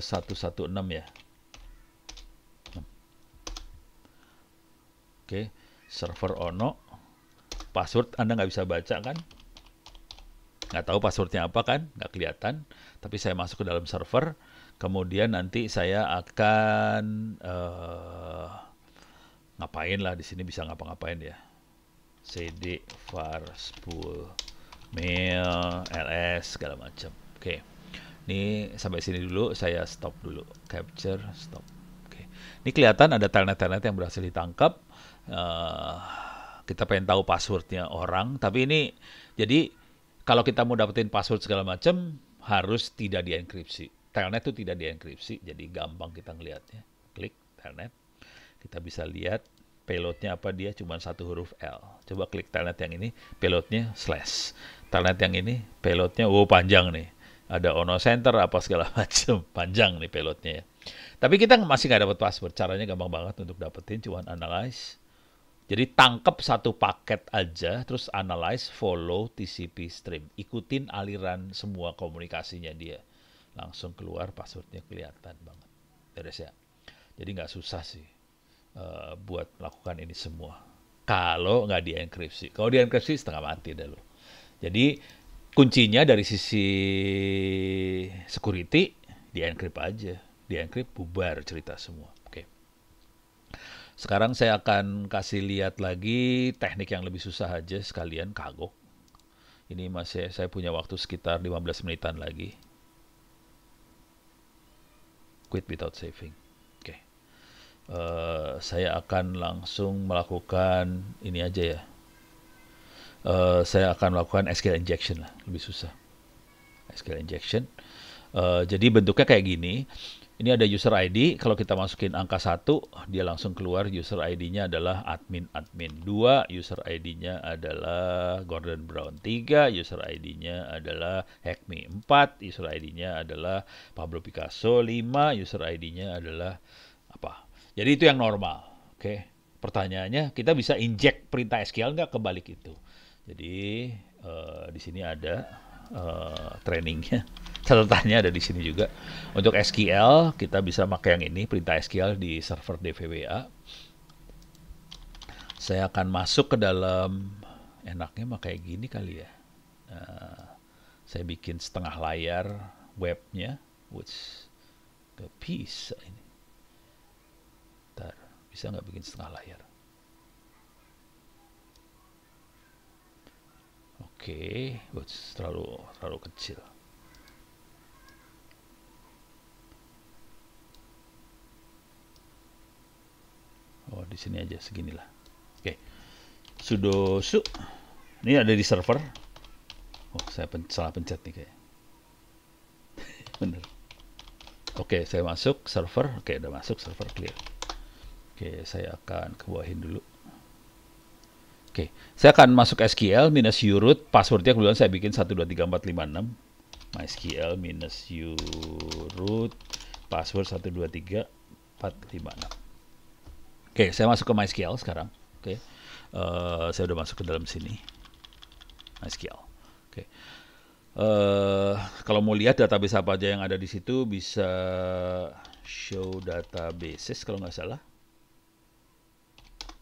116 ya. Oke, server Ono. Password Anda nggak bisa baca kan? Nggak tahu passwordnya apa kan? Nggak kelihatan. Tapi saya masuk ke dalam server. Kemudian nanti saya akan ngapain lah di sini, bisa ngapa-ngapain ya. CD var spool mail ls segala macam. Oke. Ini sampai sini dulu, saya stop dulu. Capture, stop. Oke. Ini kelihatan ada telnet-telnet yang berhasil ditangkap. Eh, kita pengen tahu passwordnya orang, tapi ini jadi kalau kita mau dapetin password segala macam harus tidak dienkripsi. Telnet itu tidak dienkripsi, jadi gampang kita ngelihatnya. Klik telnet, kita bisa lihat payloadnya apa, dia cuma satu huruf L. Coba klik telnet yang ini, payloadnya slash. Telnet yang ini, payloadnya panjang nih. Ada Ono Center apa segala macam, panjang nih payloadnya ya. Tapi kita masih nggak dapat password. Caranya gampang banget untuk dapetin, cuma analyze. Jadi tangkap satu paket aja, terus analyze, follow TCP stream. Ikutin aliran semua komunikasinya dia. Langsung keluar passwordnya, kelihatan banget. Beres ya. Jadi nggak susah sih buat melakukan ini semua. Kalau nggak dienkripsi. Kalau dienkripsi setengah mati dah lo. Jadi kuncinya dari sisi security, dienkrip aja. Dienkrip, bubar cerita semua. Oke. Sekarang saya akan kasih lihat lagi teknik yang lebih susah aja sekalian, kagok. Ini masih saya punya waktu sekitar 15 menitan lagi. Quit without saving. Oke. Saya akan langsung melakukan ini aja ya. Saya akan melakukan SQL injection lah, lebih susah. SQL injection. Jadi bentuknya kayak gini. Ini ada user ID, kalau kita masukin angka 1, dia langsung keluar user ID-nya adalah admin. 2, user ID-nya adalah Gordon Brown. 3, user ID-nya adalah Hackme. 4, user ID-nya adalah Pablo Picasso. 5, user ID-nya adalah apa. Jadi itu yang normal. Oke. Pertanyaannya, kita bisa inject perintah SQL nggak kebalik itu? Jadi di sini ada trainingnya. Catatannya ada di sini juga. Untuk SQL kita bisa pakai yang ini, perintah SQL di server DVWA. Saya akan masuk ke dalam, enaknya mah kayak gini kali ya. Saya bikin setengah layar webnya, which the piece ini. Bentar, bisa nggak bikin setengah layar? Oke, terlalu kecil. Oh, di sini aja seginilah. Oke. Sudo su. Ini ada di server. Oh, saya salah pencet nih kayak. Bener. Oke, saya masuk server. Oke, udah masuk server, clear. Oke, saya akan kebawahin dulu. Oke, saya akan masuk SQL minus uroot. Passwordnya kebetulan saya bikin 123456. MySQL minus uroot. Password 123456. Oke, saya masuk ke MySQL sekarang. Oke, saya udah masuk ke dalam sini. MySQL. Oke. Kalau mau lihat database apa aja yang ada di situ, bisa show databases kalau nggak salah.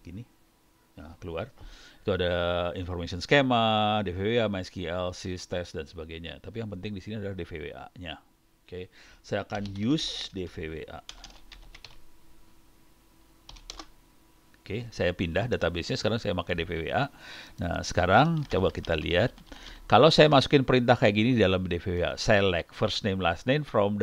Gini. Nah, keluar. Itu ada information schema, DVWA, MySQL, sys, test, dan sebagainya. Tapi yang penting di sini adalah DVWA-nya. Oke, saya akan use DVWA. Oke, saya pindah database-nya, sekarang saya pakai DVWA. Nah, sekarang coba kita lihat. Kalau saya masukin perintah kayak gini di dalam DVWA, select first name, last name from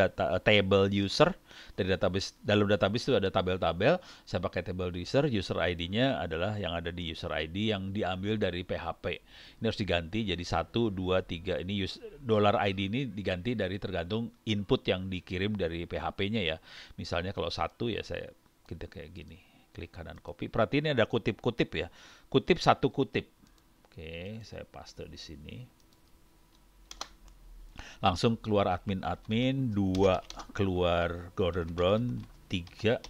table user. Dari database, dalam database itu ada tabel-tabel. Saya pakai table user ID-nya adalah yang ada di user ID yang diambil dari PHP. Ini harus diganti jadi 1, 2, 3. Ini $ID ini diganti dari tergantung input yang dikirim dari PHP-nya ya. Misalnya kalau 1 ya kita kayak gini. Klik kanan copy. Perhatiin ini ada kutip-kutip ya. Kutip 1 kutip. Oke, saya paste di sini. Langsung keluar admin, 2 keluar Gordon Brown, 3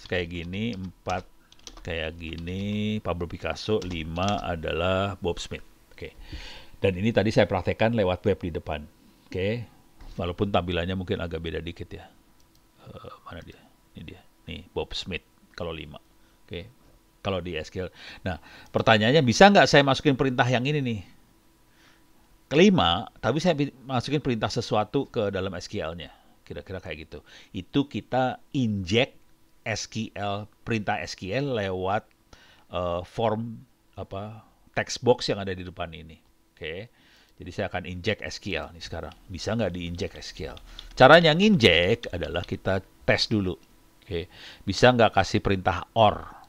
kayak gini, 4 kayak gini, Pablo Picasso, 5 adalah Bob Smith. Oke. Dan ini tadi saya praktekkan lewat web di depan. Oke. Walaupun tampilannya mungkin agak beda dikit ya. Mana dia? Ini dia. Nih, Bob Smith kalau 5. Oke. Kalau di SQL. Nah, pertanyaannya bisa nggak saya masukin perintah yang ini nih? Kelima, tapi saya masukin perintah sesuatu ke dalam SQL-nya. Kira-kira kayak gitu. Itu kita inject SQL, perintah SQL lewat form text box yang ada di depan ini. Oke. Jadi saya akan inject SQL nih sekarang. Bisa nggak di-inject SQL? Caranya nginject adalah kita tes dulu. Oke, bisa nggak kasih perintah OR?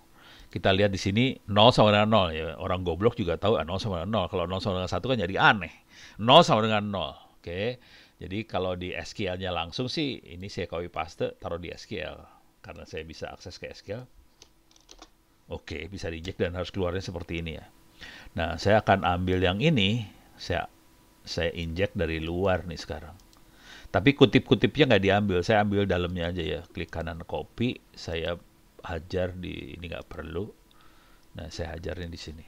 Kita lihat di sini 0 sama dengan 0 ya. Orang goblok juga tahu 0 sama dengan 0. Kalau 0 sama dengan 1 kan jadi aneh. 0 sama dengan 0. Oke. Jadi kalau di SQL-nya langsung sih ini saya copy paste taruh di SQL karena saya bisa akses ke SQL. Oke, bisa di-inject dan harus keluarnya seperti ini ya. Nah, saya akan ambil yang ini, saya inject dari luar nih sekarang. Tapi kutip-kutipnya nggak diambil, saya ambil dalamnya aja ya. Klik kanan copy, saya hajar di ini nggak perlu. Nah, saya hajarnya di sini.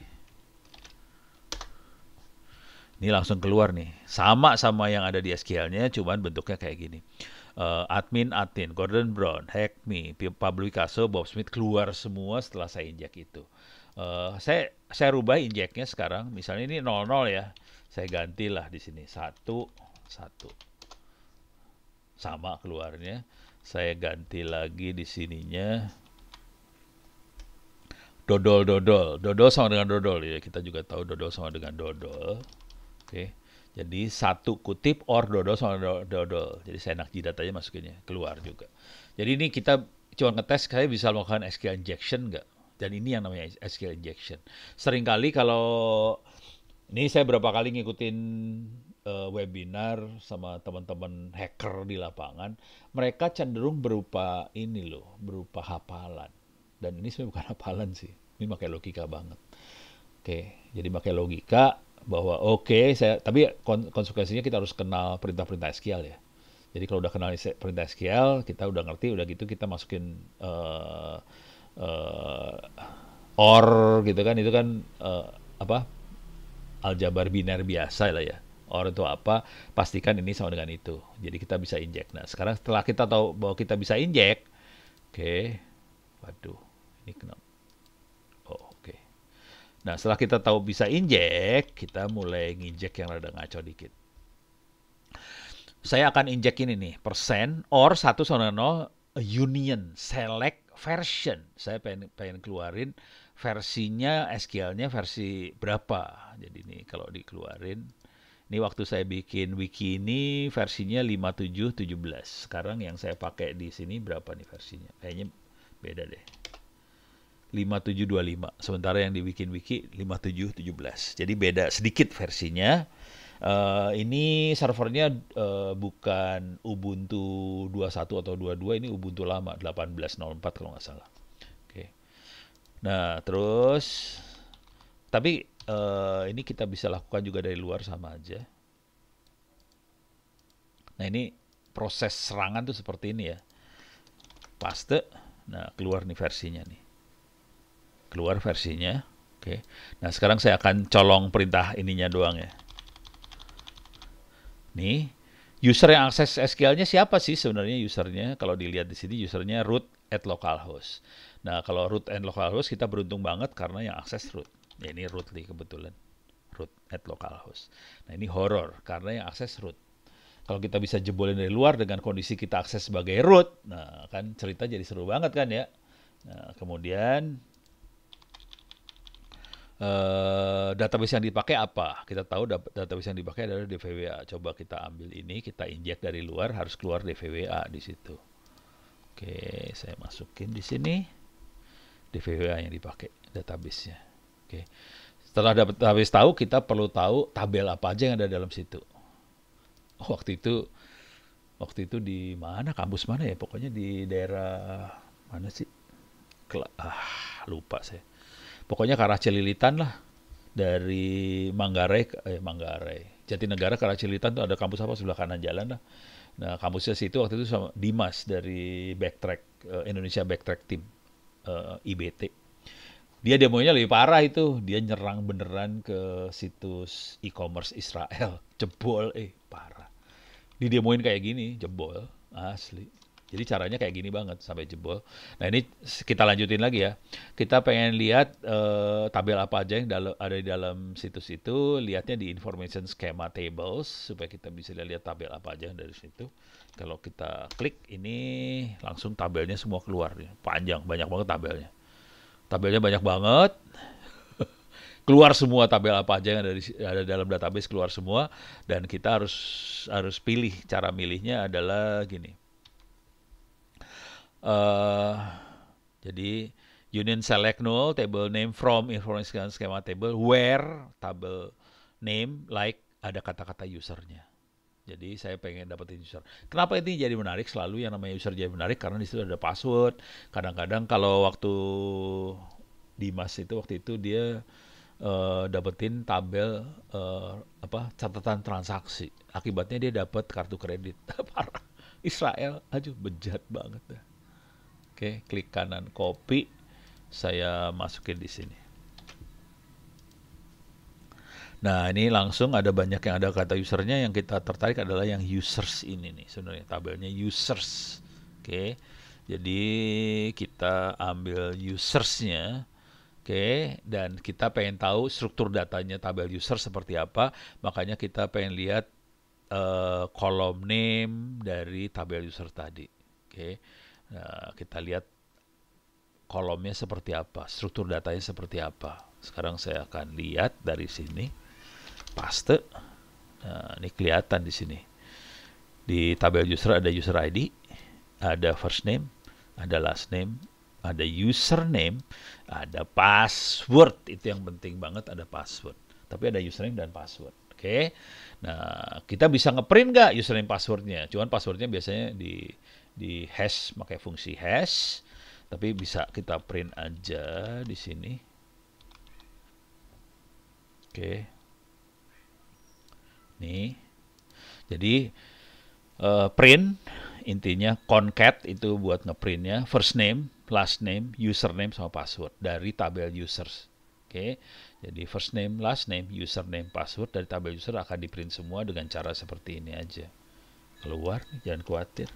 Ini langsung keluar nih. Sama yang ada di SQL-nya, cuman bentuknya kayak gini. Admin, Gordon Brown, Hack Me, Pablo Picasso, Bob Smith keluar semua setelah saya injek itu. Saya rubah injeknya sekarang. Misalnya ini 00 ya. Saya gantilah di sini 1, 1. Sama keluarnya. Saya ganti lagi di sininya. Dodol sama dengan dodol ya. Kita juga tahu dodol sama dengan dodol. Oke. Jadi satu kutip or dodol sama dodol. Jadi saya enak jidat aja masukinnya, keluar juga. Jadi ini kita cuma ngetes saya bisa melakukan SQL injection nggak? Dan ini yang namanya SQL injection. Seringkali kalau ini saya berapa kali ngikutin webinar sama teman-teman hacker di lapangan, mereka cenderung berupa ini loh, berupa hafalan. Dan ini sebenarnya bukan hafalan sih, ini pakai logika banget. Oke, jadi pakai logika bahwa tapi konsekuensinya kita harus kenal perintah-perintah SQL ya. Jadi kalau udah kenal perintah SQL, kita udah ngerti, udah gitu kita masukin OR gitu kan, itu kan aljabar biner biasa lah ya. OR itu apa? Pastikan ini sama dengan itu. Jadi kita bisa inject. Nah, sekarang setelah kita tahu bahwa kita bisa inject, waduh, ini kenapa? Oke. Nah, setelah kita tahu bisa inject, kita mulai nginjek yang rada ngaco dikit. Saya akan injek ini nih, persen or 1 sama 0 union select version. Saya pengen keluarin versinya SQL-nya versi berapa. Jadi ini kalau dikeluarin, ini waktu saya bikin wiki ini versinya 5717. Sekarang yang saya pakai di sini berapa nih versinya? Kayaknya beda deh. 5725. Sementara yang dibikin wiki 5717. Jadi beda sedikit versinya. Ini servernya bukan Ubuntu 21 atau 22, ini Ubuntu lama 18.04 kalau nggak salah. Oke. Nah, terus tapi ini kita bisa lakukan juga dari luar sama aja. Nah, ini proses serangan tuh seperti ini ya. Paste. Nah, keluar nih versinya nih. Keluar versinya. Oke. Nah, sekarang saya akan colong perintah ininya doang ya. Nih, user yang akses SQL-nya siapa sih sebenarnya usernya? Kalau dilihat di sini usernya root at localhost. Nah, kalau root and localhost kita beruntung banget karena yang akses root. Ya, ini root nih kebetulan. Root at localhost. Nah, ini horror karena yang akses root. Kalau kita bisa jebolin dari luar dengan kondisi kita akses sebagai root, nah kan cerita jadi seru banget kan ya. Nah, kemudian database yang dipakai apa? Kita tahu database yang dipakai adalah DVWA. Coba kita ambil ini, kita injek dari luar, harus keluar DVWA di situ. Oke, saya masukin di sini DVWA yang dipakai database-nya. Oke. Setelah database tahu, kita perlu tahu tabel apa aja yang ada dalam situ. Waktu itu di mana? Kampus mana ya? Pokoknya di daerah mana sih? Lupa saya. Pokoknya ke arah Cililitan lah. Dari Manggarai, Jatinegara ke arah Cililitan tuh ada kampus apa sebelah kanan jalan lah. Nah, kampusnya situ waktu itu sama Dimas dari Backtrack, Indonesia Backtrack Team, IBT. Dia demonya lebih parah itu. Dia nyerang beneran ke situs e-commerce Israel. Jebol, parah. Didemoin kayak gini, jebol, asli. Jadi caranya kayak gini banget sampai jebol. Nah, ini kita lanjutin lagi ya. Kita pengen lihat tabel apa aja yang ada di dalam situs itu. Lihatnya di information schema tables supaya kita bisa lihat tabel apa aja dari situ. Kalau kita klik ini langsung tabelnya semua keluar. Panjang, banyak banget tabelnya. Tabelnya banyak banget. Keluar semua tabel apa aja yang ada dalam database, keluar semua. Dan kita harus pilih. Cara milihnya adalah gini. eh jadi union select null, table name from information schema table, where table name like ada kata-kata usernya. Jadi saya pengen dapetin user. Kenapa ini jadi menarik? Selalu yang namanya user jadi menarik karena di situ ada password. Kadang-kadang kalau waktu Dimas itu waktu itu dia dapetin tabel catatan transaksi. Akibatnya dia dapat kartu kredit. Parah. Israel, aduh bejat banget dah. Oke, klik kanan copy. Saya masukin di sini. Nah, ini langsung ada banyak yang ada kata usernya. Yang kita tertarik adalah yang users ini nih. Sebenarnya tabelnya users. Oke. Jadi kita ambil usersnya. Oke, dan kita pengen tahu struktur datanya tabel user seperti apa. Makanya kita pengen lihat kolom name dari tabel user tadi. Oke. Nah, kita lihat kolomnya seperti apa, struktur datanya seperti apa. Sekarang saya akan lihat dari sini. Paste. Nah, ini kelihatan di sini. Di tabel user ada user ID, ada first name, ada last name, ada username, ada password. Itu yang penting banget, ada password. Tapi ada username dan password. Oke. Nah, kita bisa ngeprint nggak username passwordnya? Cuman passwordnya biasanya di hash, pakai fungsi hash. Tapi bisa kita print aja di sini. Oke. Nih. Jadi print intinya concat itu buat ngeprintnya first name, last name, username sama password dari tabel users. Oke. Jadi first name, last name, username, password dari tabel user akan di-print semua dengan cara seperti ini aja. Keluar, jangan khawatir.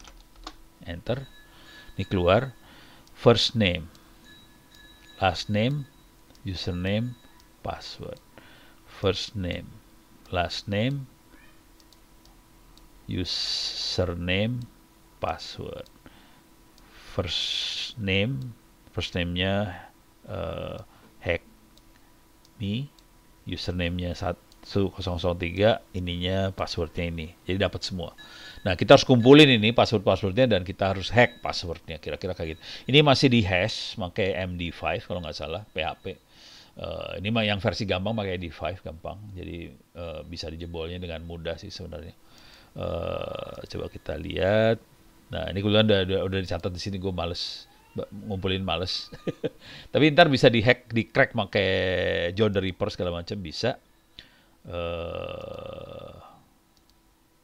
Enter. Ini keluar first name, last name, username, password. First name, last name, username, password. First name-nya hack me, username-nya 1003, ininya passwordnya ini. Jadi dapat semua. Nah, kita harus kumpulin ini password-passwordnya dan kita harus hack passwordnya. Kira-kira kayak gitu. Ini masih di hash, pakai MD5 kalau nggak salah, PHP. Ini mah yang versi gampang pakai MD5 gampang. Jadi bisa dijebolnya dengan mudah sih sebenarnya. Coba kita lihat. Nah, ini kebetulan udah dicatat di sini, gue males ngumpulin, males. Tapi ntar bisa dihack, di crack pakai John the Ripper segala macam bisa.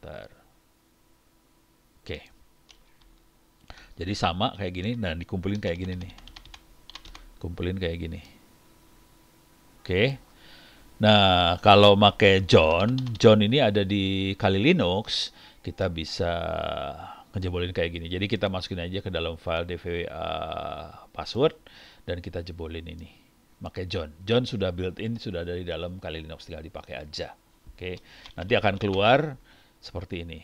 Ntar. Oke. Jadi sama kayak gini. Nah, dikumpulin kayak gini nih. Kumpulin kayak gini. Oke. Nah, kalau pakai John ini ada di Kali Linux, kita bisa ngejebolin kayak gini. Jadi kita masukin aja ke dalam file dvwa password dan kita jebolin ini. Pakai John. John sudah built-in, sudah ada di dalam Kali Linux, tinggal dipakai aja. Oke. Nanti akan keluar seperti ini.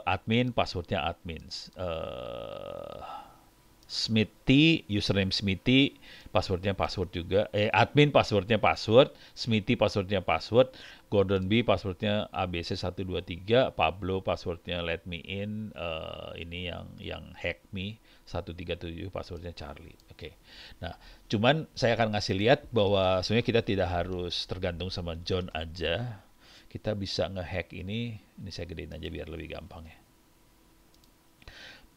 Admin, passwordnya admin. Smithy, username Smithy, passwordnya password juga. Admin passwordnya password, Smithy passwordnya password, Gordon B passwordnya ABC123, Pablo passwordnya let me in, ini yang hack me 137 passwordnya Charlie. Oke. Nah, cuman saya akan ngasih lihat bahwa sebenarnya kita tidak harus tergantung sama John aja. Kita bisa ngehack ini saya gedein aja biar lebih gampang ya.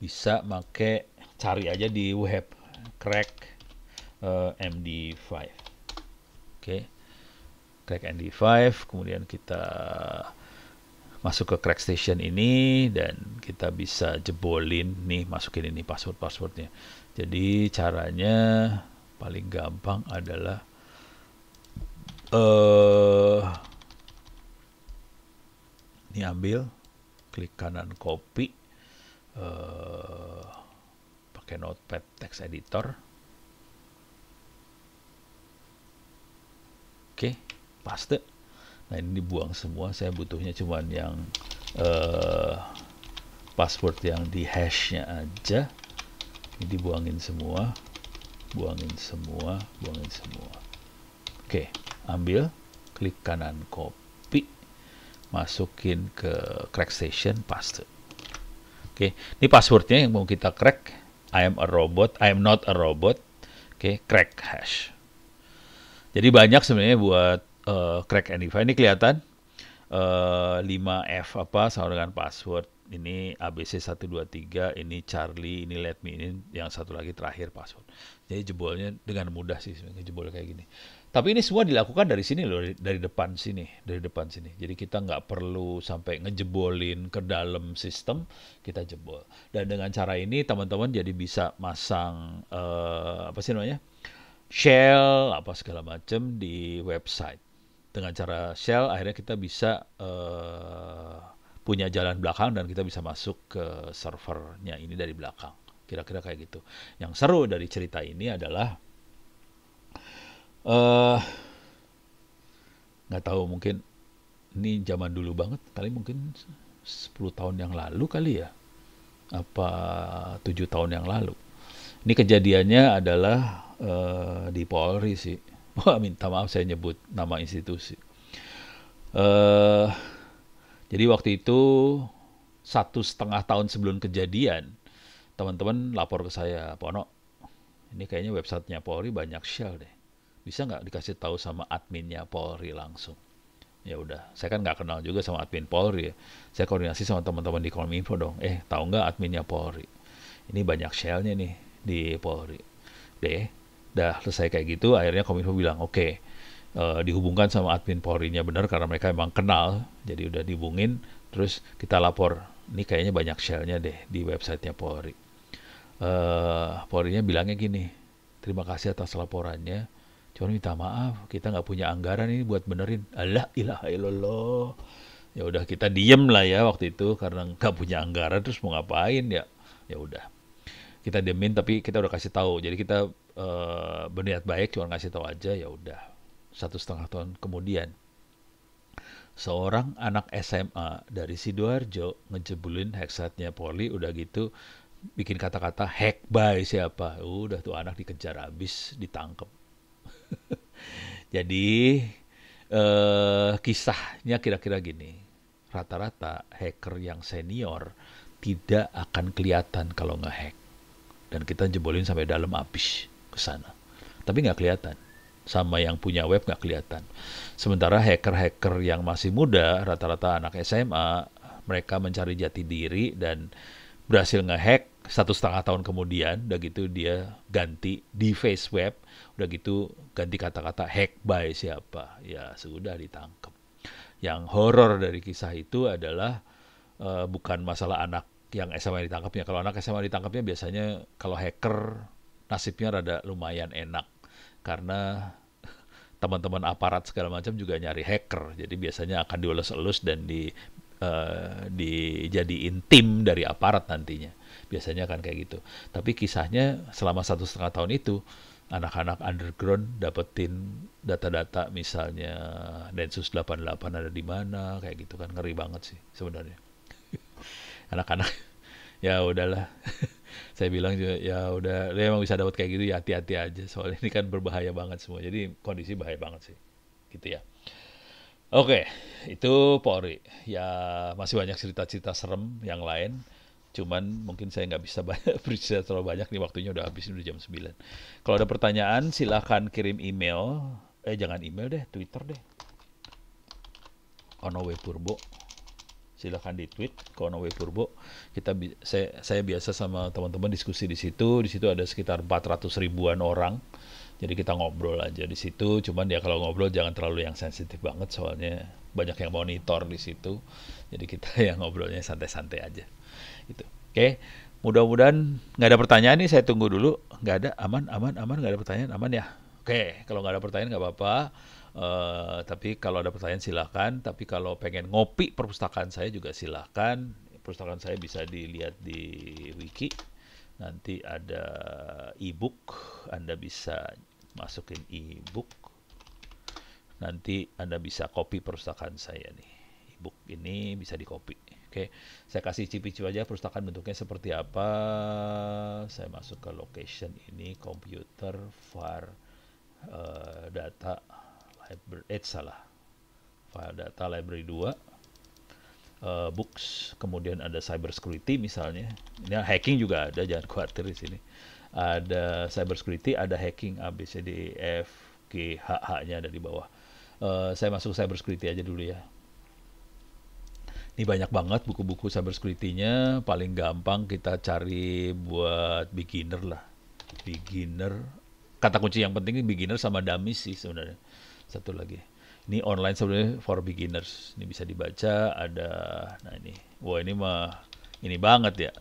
Bisa pakai, cari aja di web crack MD5. Oke. Crack MD5, kemudian kita masuk ke crack station ini dan kita bisa jebolin nih, masukin ini passwordnya. Jadi caranya paling gampang adalah ini ambil, klik kanan copy, pakai notepad text editor. Oke, paste. Nah, ini dibuang semua, saya butuhnya cuman yang password yang di hashnya aja. Ini dibuangin semua, buangin semua. Oke, ambil, klik kanan copy, masukin ke crack station, paste. Oke, ini passwordnya yang mau kita crack. I am a robot, I am not a robot. Oke, crack hash. Jadi banyak sebenarnya buat crack NIFA. Ini kelihatan 5F apa sama dengan password. Ini ABC 123, ini Charlie, ini let me, ini yang satu lagi terakhir password. Jadi jebolnya dengan mudah sih sebenarnya jebol kayak gini. Tapi ini semua dilakukan dari sini loh, dari depan sini, dari depan sini. Jadi kita nggak perlu sampai ngejebolin ke dalam sistem, kita jebol. Dan dengan cara ini teman-teman jadi bisa masang apa sih namanya? Shell apa segala macam di website. Dengan cara shell akhirnya kita bisa punya jalan belakang dan kita bisa masuk ke servernya ini dari belakang. Kira-kira kayak gitu. Yang seru dari cerita ini adalah nggak tahu, mungkin ini zaman dulu banget kali, mungkin 10 tahun yang lalu kali ya, apa 7 tahun yang lalu. Ini kejadiannya adalah di Polri sih. Wah, minta maaf saya nyebut nama institusi. eh jadi waktu itu 1,5 tahun sebelum kejadian, teman-teman lapor ke saya, Pono, ini kayaknya websitenya Polri banyak shell deh. Bisa nggak dikasih tahu sama adminnya Polri langsung? Ya udah, saya kan nggak kenal juga sama admin Polri ya. Saya koordinasi sama teman-teman di Kominfo dong. Tahu nggak adminnya Polri? Ini banyak shellnya nih di Polri. Dah selesai kayak gitu, akhirnya Kominfo bilang oke, dihubungkan sama admin Polri-nya benar karena mereka emang kenal, jadi udah dihubungin, terus kita lapor, ini kayaknya banyak shell-nya deh di websitenya Polri. Polri-nya bilangnya gini, terima kasih atas laporannya, cuma minta maaf, kita nggak punya anggaran ini buat benerin. Alah, ilaha illallah. Ya udah, kita diem lah ya waktu itu karena nggak punya anggaran, terus mau ngapain ya? Ya udah, kita diemin, tapi kita udah kasih tahu. Jadi kita berniat baik, cuma kasih tahu aja, ya udah. 1,5 tahun kemudian, seorang anak SMA dari Sidoarjo ngejebulin hacksite-nya Polri, udah gitu bikin kata-kata hack by siapa. Udah tuh anak dikejar habis, ditangkep. Jadi kisahnya kira-kira gini. Rata-rata hacker yang senior tidak akan kelihatan kalau ngehack. Dan kita jebolin sampai dalam habis ke sana. Tapi nggak kelihatan. Sama yang punya web nggak kelihatan. Sementara hacker-hacker yang masih muda, rata-rata anak SMA, mereka mencari jati diri dan berhasil ngehack 1,5 tahun kemudian. Udah gitu dia ganti di face web, udah gitu ganti kata-kata hack by siapa. Ya sudah, ditangkap. Yang horor dari kisah itu adalah bukan masalah anak yang SMA ditangkapnya. Kalau anak SMA ditangkapnya biasanya kalau hacker nasibnya rada lumayan enak. Karena teman-teman aparat segala macam juga nyari hacker. Jadi biasanya akan dielus-elus dan dijadiin tim dari aparat nantinya. Biasanya kan kayak gitu. Tapi kisahnya selama 1,5 tahun itu, anak-anak underground dapetin data-data misalnya Densus 88 ada di mana, kayak gitu kan. Ngeri banget sih sebenarnya. Anak-anak, ya udahlah. Saya bilang juga, ya udah, dia emang bisa dapat kayak gitu ya hati-hati aja, soalnya ini kan berbahaya banget semua, jadi kondisi bahaya banget sih, gitu ya. Oke, itu Polri. Ya masih banyak cerita-cerita serem yang lain, cuman mungkin saya nggak bisa bercerita terlalu banyak nih, waktunya udah habis, udah jam 9. Kalau ada pertanyaan silahkan kirim email, jangan email deh, Twitter deh, Onowe Purbo. Silahkan di tweet ke Onowe Purbo. Saya biasa sama teman-teman diskusi di situ. Di situ ada sekitar 400 ribuan orang. Jadi kita ngobrol aja di situ. Cuman ya kalau ngobrol jangan terlalu yang sensitif banget, soalnya banyak yang monitor di situ. Jadi kita yang ngobrolnya santai-santai aja. Gitu. Oke. Mudah-mudahan nggak ada pertanyaan nih. Saya tunggu dulu. Nggak ada, aman. Nggak ada pertanyaan, aman ya. Oke. Kalau nggak ada pertanyaan nggak apa-apa. Tapi kalau ada pertanyaan silakan. Tapi kalau pengen ngopi perpustakaan saya juga silakan. Perpustakaan saya bisa dilihat di wiki. Nanti ada e-book, Anda bisa masukin e-book. Nanti Anda bisa copy perpustakaan saya nih. E-book ini bisa di copy. Oke, saya kasih cip-cip aja perpustakaan bentuknya seperti apa. Saya masuk ke location ini, komputer, var, data, library, salah. File data library 2. books, kemudian ada cyber security misalnya. Ini hacking juga ada, jangan khawatir di sini. Ada cyber security, ada hacking, A, B, C, D, E, F, G, H-nya ada di bawah. Saya masuk cyber security aja dulu ya. Ini banyak banget buku-buku cyber security-nya. Paling gampang kita cari buat beginner lah. Beginner. Kata kunci yang penting beginner sama dummy sih sebenarnya. Satu lagi. Ini online sebenarnya for beginners. Ini bisa dibaca, ada, nah ini. Wah ini mah, ini banget ya.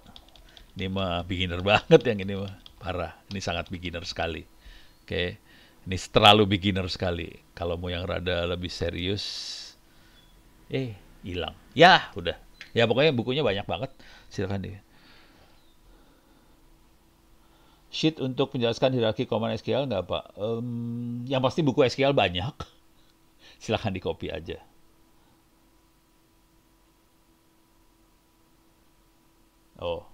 Ini mah beginner banget yang ini mah. Parah, ini sangat beginner sekali. Oke, ini terlalu beginner sekali. Kalau mau yang rada lebih serius, hilang. Ya, udah. Ya pokoknya bukunya banyak banget. Silakan deh. Sheet untuk menjelaskan hierarki command SQL nggak Pak? Yang pasti buku SQL banyak. Silahkan di copy aja. Oh,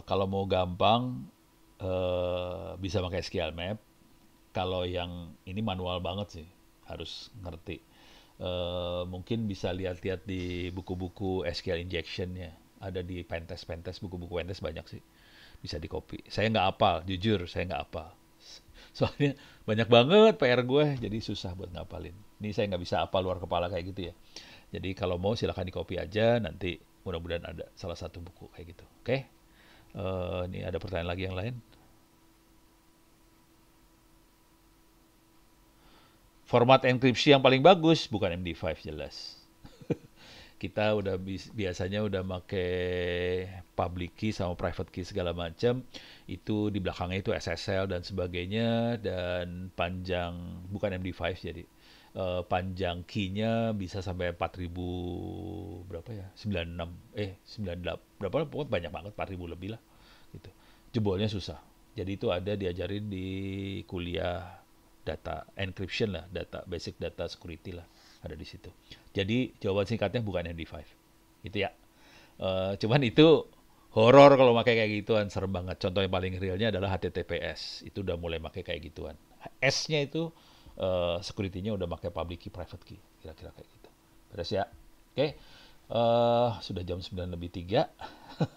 kalau mau gampang bisa pakai SQL Map. Kalau yang ini manual banget sih, harus ngerti. Mungkin bisa lihat-lihat di buku-buku SQL injection-nya. Ada di Pentest, buku-buku Pentest banyak sih. Bisa di copy. Saya nggak hafal, jujur saya nggak hafal. Soalnya banyak banget PR gue, jadi susah buat ngapalin. Ini saya nggak bisa hafal luar kepala kayak gitu ya. Jadi kalau mau silahkan di copy aja, nanti mudah-mudahan ada salah satu buku kayak gitu. Oke? Ini ada pertanyaan lagi yang lain? Format enkripsi yang paling bagus bukan MD5 jelas. Kita udah biasanya udah make public key sama private key segala macam, itu di belakangnya itu SSL dan sebagainya, dan panjang bukan MD5 jadi panjang key-nya bisa sampai 4000 berapa ya? 98 berapa, pokoknya banyak banget, 4000 lebih lah gitu. Jebolnya susah. Jadi itu ada diajarin di kuliah data encryption lah, data basic data security lah, ada di situ. Jadi jawaban singkatnya bukan MD5. Itu ya. Cuman itu horor kalau pakai kayak gituan, serem banget. Contoh yang paling realnya adalah HTTPS. Itu udah mulai pakai kayak gituan. S-nya itu security-nya udah pakai public key, private key. Kira-kira kayak gitu. Beres ya? Oke. Sudah jam 9:03.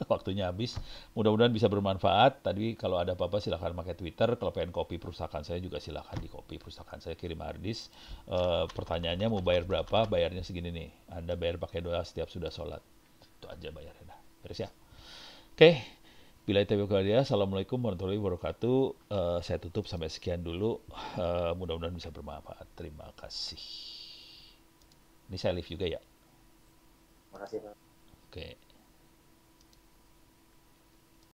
Waktunya habis. Mudah-mudahan bisa bermanfaat. Tadi kalau ada apa-apa silahkan pakai Twitter. Kalau pengen copy perpustakaan saya juga silahkan di copy perpustakaan saya, kirim harddisk. Pertanyaannya mau bayar berapa? Bayarnya segini nih. Anda bayar pakai doa setiap sudah sholat. Itu aja bayarnya. Beres ya? Oke. Bila itu dia, Assalamualaikum warahmatullahi wabarakatuh. Saya tutup sampai sekian dulu. Mudah-mudahan bisa bermanfaat. Terima kasih. Ini saya live juga ya. Makasih Pak. Oke.